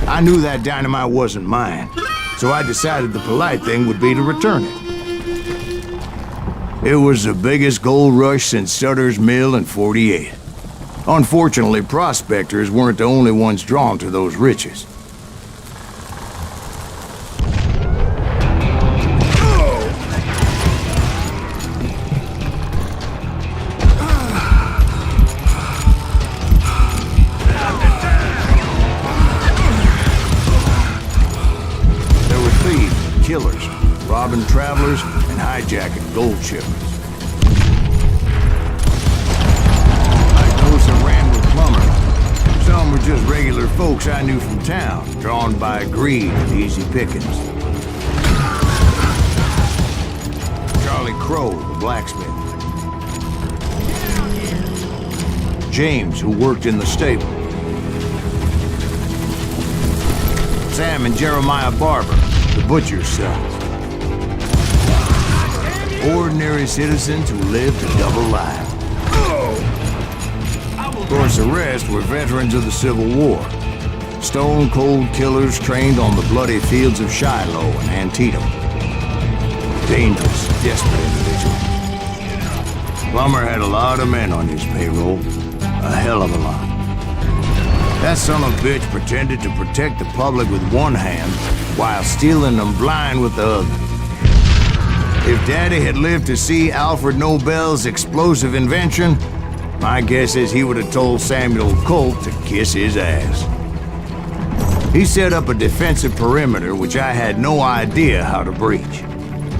I knew that dynamite wasn't mine, so I decided the polite thing would be to return it. It was the biggest gold rush since Sutter's Mill in '48. Unfortunately, prospectors weren't the only ones drawn to those riches. There were thieves, killers, robbing travelers, and hijacking gold shipments. Some were just regular folks I knew from town, drawn by greed and easy pickings. Charlie Crow, the blacksmith. James, who worked in the stable. Sam and Jeremiah Barber, the butcher's sons. Ordinary citizens who lived a double life. Of course, the rest were veterans of the Civil War. Stone-cold killers trained on the bloody fields of Shiloh and Antietam. Dangerous, desperate individuals. Plummer had a lot of men on his payroll. A hell of a lot. That son of a bitch pretended to protect the public with one hand while stealing them blind with the other. If Daddy had lived to see Alfred Nobel's explosive invention, my guess is he would have told Samuel Colt to kiss his ass. He set up a defensive perimeter which I had no idea how to breach.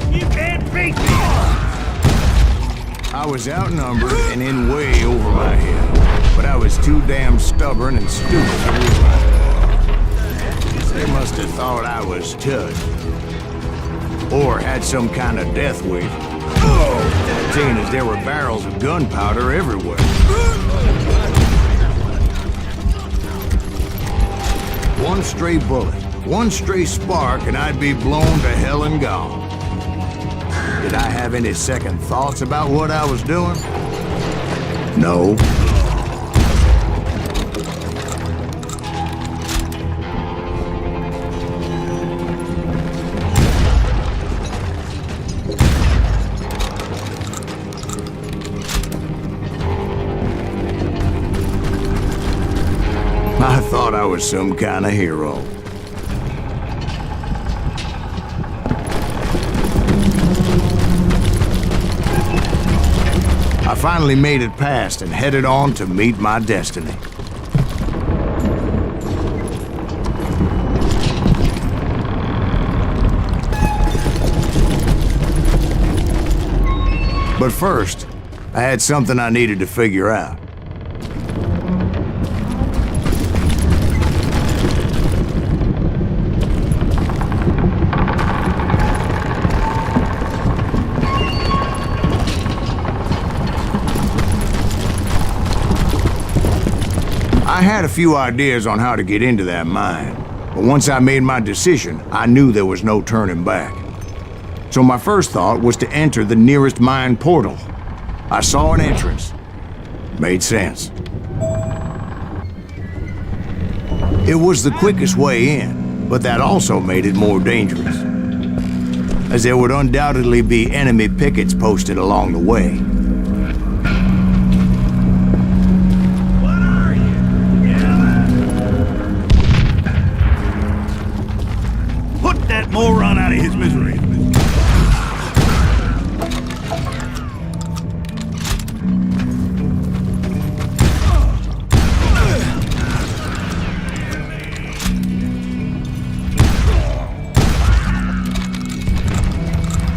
You can't beat me! I was outnumbered and in way over my head, but I was too damn stubborn and stupid to realize it. They must have thought I was touched. Or had some kind of death wish. Seeing as there were barrels of gunpowder everywhere. One stray bullet, one stray spark, and I'd be blown to hell and gone. Did I have any second thoughts about what I was doing? No. I thought I was some kind of hero. I finally made it past and headed on to meet my destiny. But first, I had something I needed to figure out. I had a few ideas on how to get into that mine, but once I made my decision, I knew there was no turning back. So my first thought was to enter the nearest mine portal. I saw an entrance. Made sense. It was the quickest way in, but that also made it more dangerous, as there would undoubtedly be enemy pickets posted along the way. Moron out of his misery.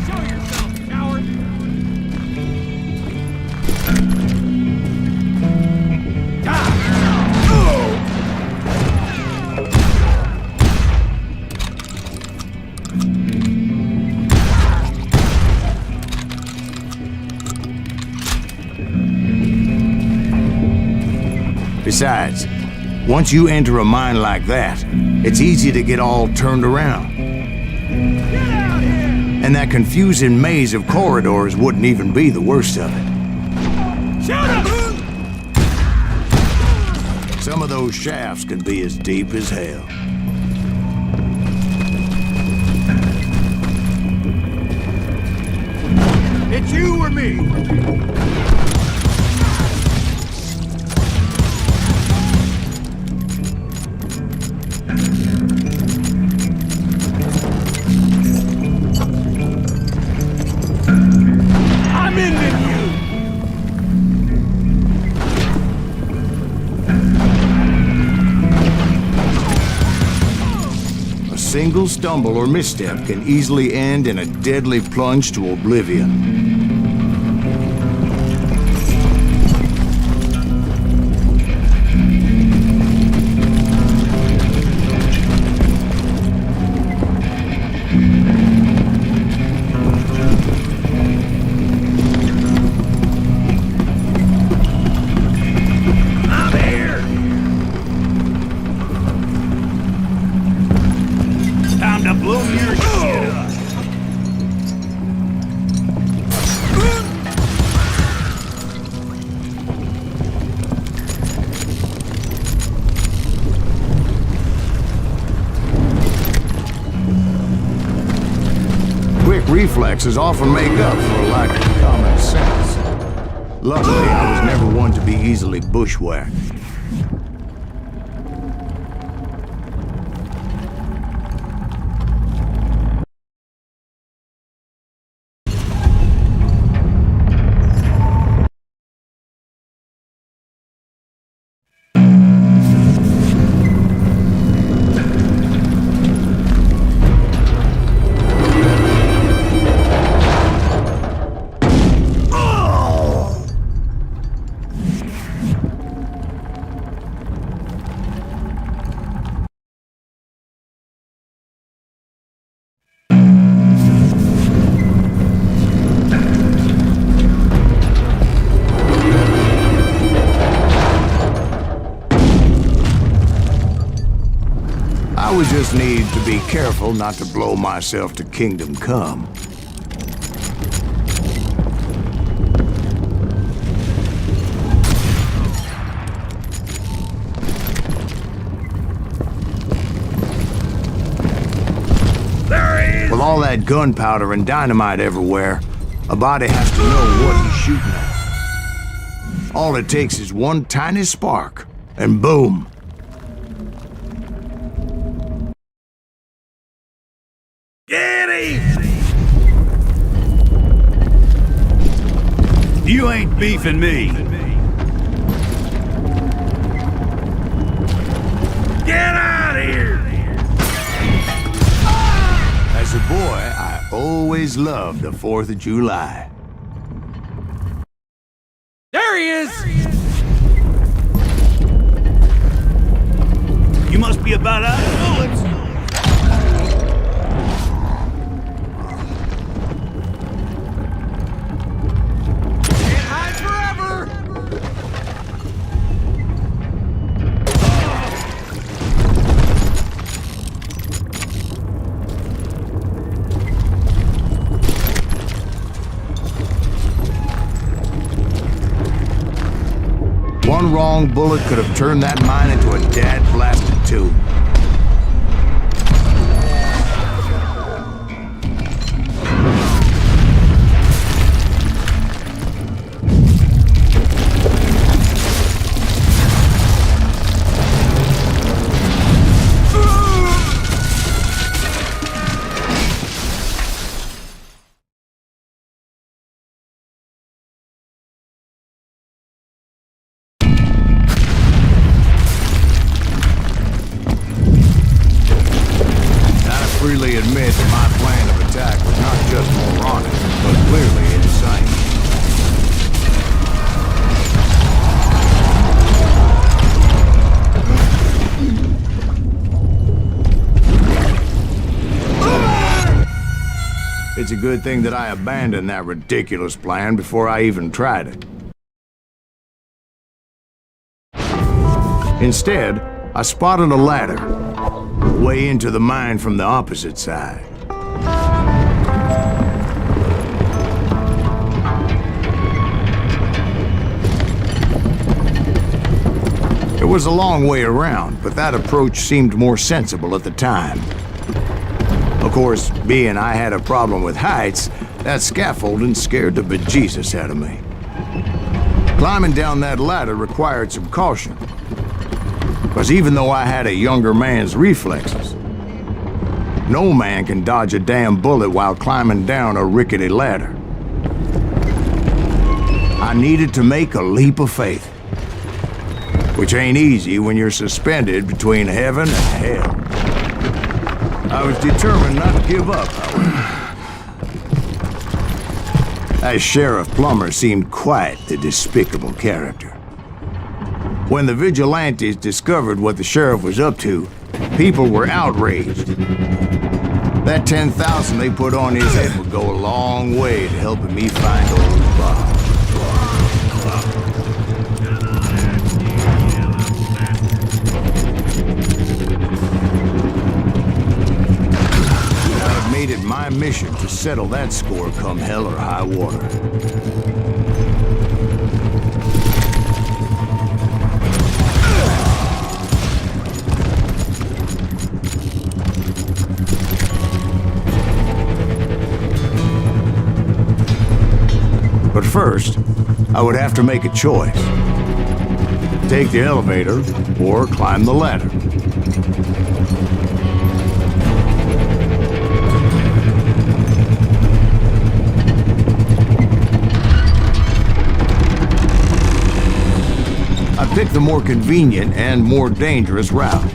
Show yourself, coward. Besides, once you enter a mine like that, it's easy to get all turned around. And that confusing maze of corridors wouldn't even be the worst of it. Some of those shafts could be as deep as hell. It's you or me! I'm ending you! A single stumble or misstep can easily end in a deadly plunge to oblivion. Reflexes often make up for a lack of common sense. Luckily, I was never one to be easily bushwhacked. I would just need to be careful not to blow myself to kingdom come. With all that gunpowder and dynamite everywhere, a body has to know what he's shooting at. All it takes is one tiny spark, and boom. Get him! You ain't beefing me. Get out of here! As a boy, I always loved the 4th of July. There he is! You must be about out of bullets. Can't hide forever! One wrong bullet could have turned that mine into a dad-blasted tomb. Freely admit that my plan of attack was not just moronic, but clearly insane. It's a good thing that I abandoned that ridiculous plan before I even tried it. Instead, I spotted a ladder way into the mine from the opposite side. It was a long way around, but that approach seemed more sensible at the time. Of course, being I had a problem with heights, That scaffolding scared the bejesus out of me. Climbing down that ladder required some caution. Because even though I had a younger man's reflexes, no man can dodge a damn bullet while climbing down a rickety ladder. I needed to make a leap of faith, which ain't easy when you're suspended between heaven and hell. I was determined not to give up, however. That Sheriff Plummer seemed quite the despicable character. When the vigilantes discovered what the sheriff was up to, people were outraged. That 10,000 they put on his head would go a long way to helping me find old Bob. I've made it my mission to settle that score come hell or high water. But first, I would have to make a choice. Take the elevator or climb the ladder. I picked the more convenient and more dangerous route.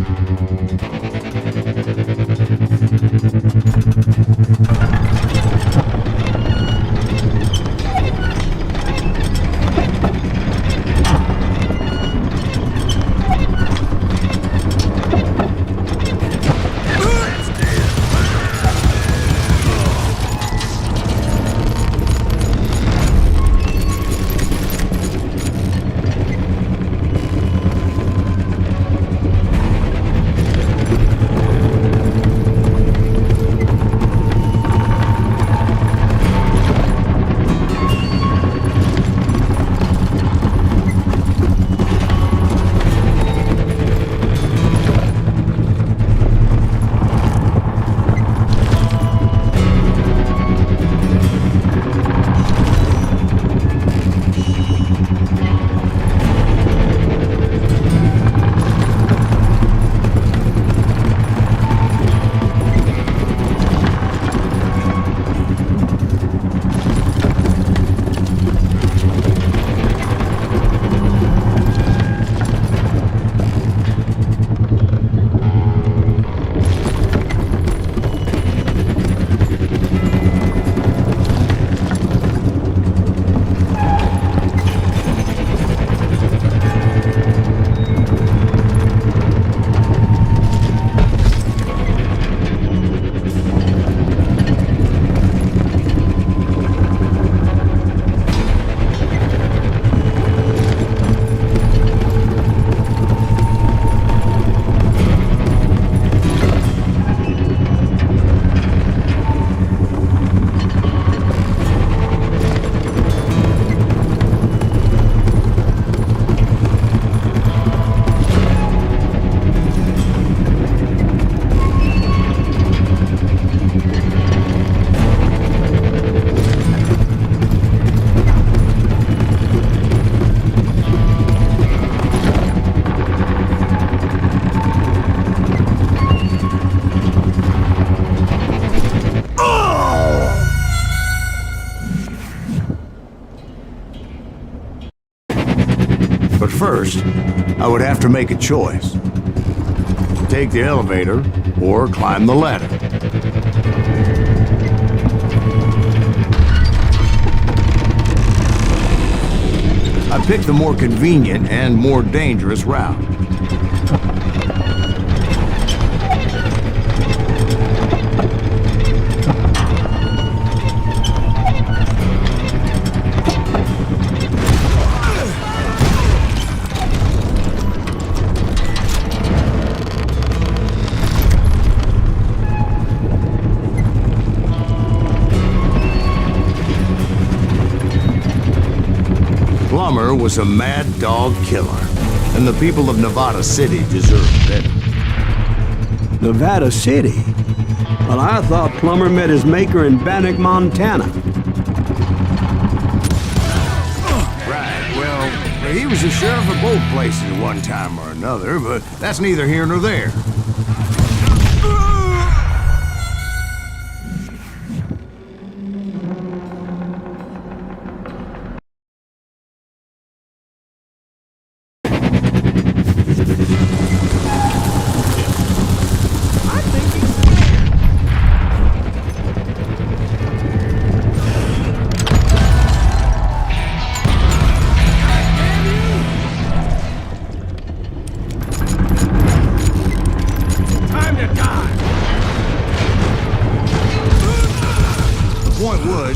But first, I would have to make a choice. Take the elevator or climb the ladder. I picked the more convenient and more dangerous route. Plummer was a mad dog killer, and the people of Nevada City deserved better. Nevada City? Well, I thought Plummer met his maker in Bannock, Montana. He was the sheriff of both places at one time or another, but that's neither here nor there.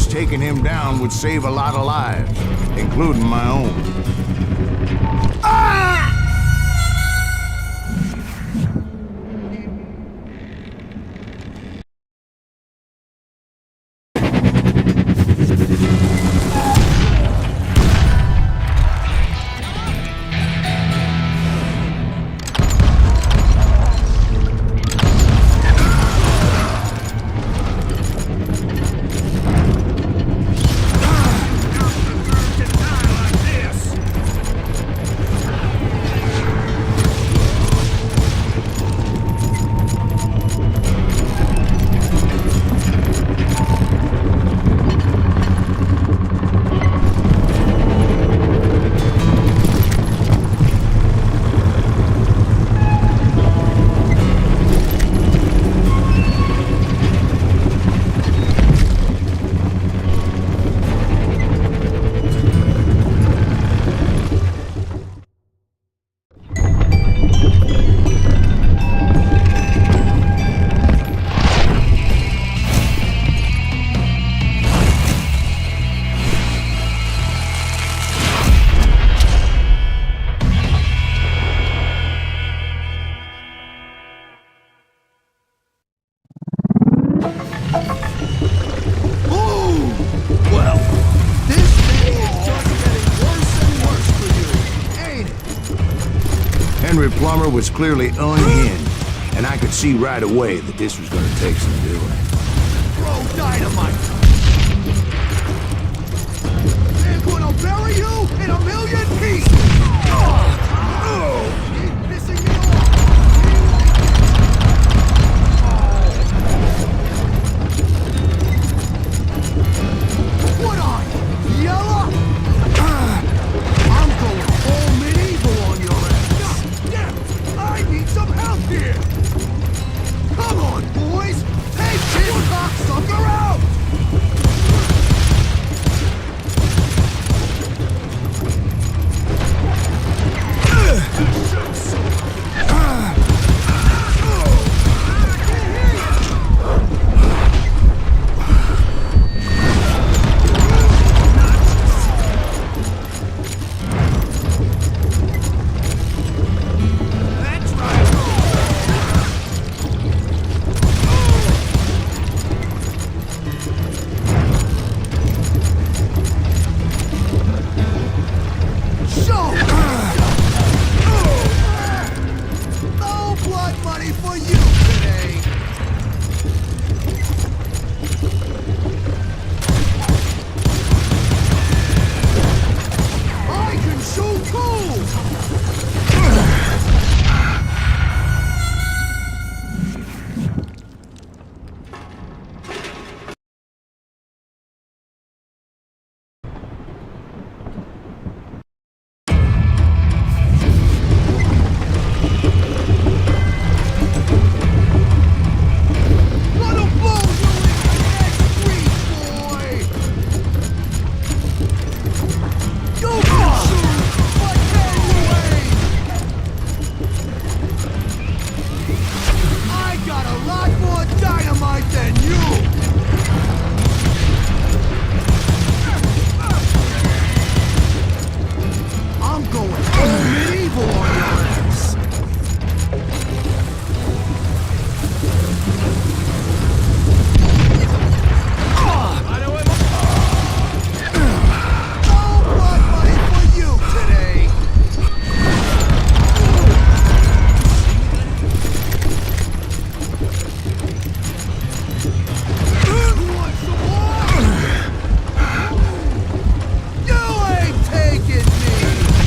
Taking him down would save a lot of lives, including my own. Henry Plummer was clearly unhinged, and I could see right away that this was going to take some doing. Throw dynamite! They're gonna bury you in a million pieces! Keep pissing me off! What are you, yellow? I'm going full medieval on your ass! Damn it! I need some help here! Come on, boys! Take this cocksucker out! You ain't taking me!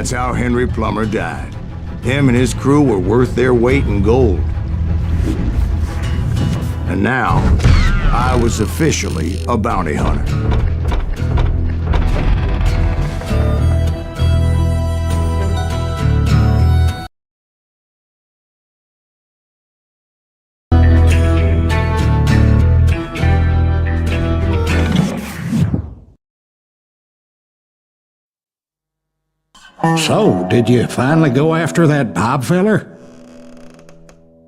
That's how Henry Plummer died. Him and his crew were worth their weight in gold. And now, I was officially a bounty hunter. So, did you finally go after that Bob feller?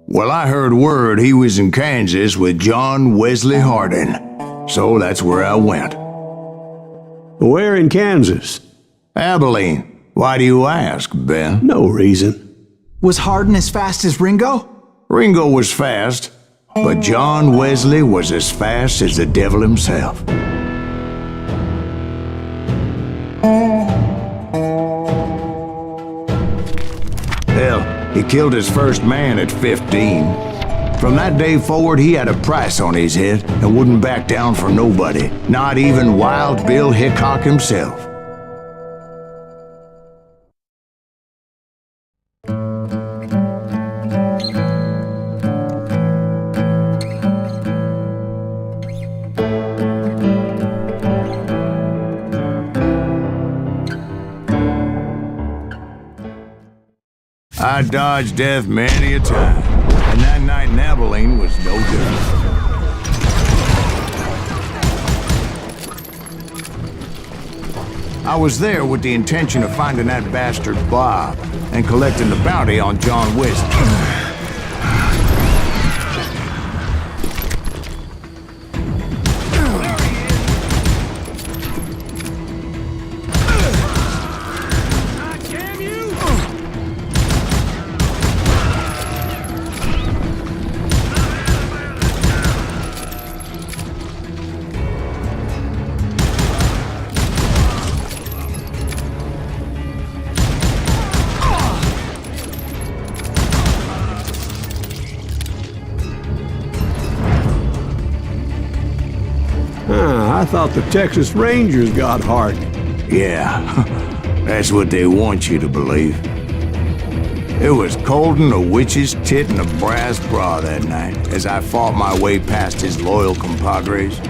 Well, I heard word he was in Kansas with John Wesley Hardin. So that's where I went. Where in Kansas? Abilene. Why do you ask, Ben? No reason. Was Hardin as fast as Ringo? Ringo was fast, but John Wesley was as fast as the devil himself. Hell, he killed his first man at 15. From that day forward, he had a price on his head and wouldn't back down for nobody, not even Wild Bill Hickok himself. I dodged death many a time, and that night in Abilene was no different. I was there with the intention of finding that bastard Bob and collecting the bounty on John Wesley. I thought the Texas Rangers got Hardin. Yeah, that's what they want you to believe. It was cold in a witch's tit and a brass bra that night as I fought my way past his loyal compadres.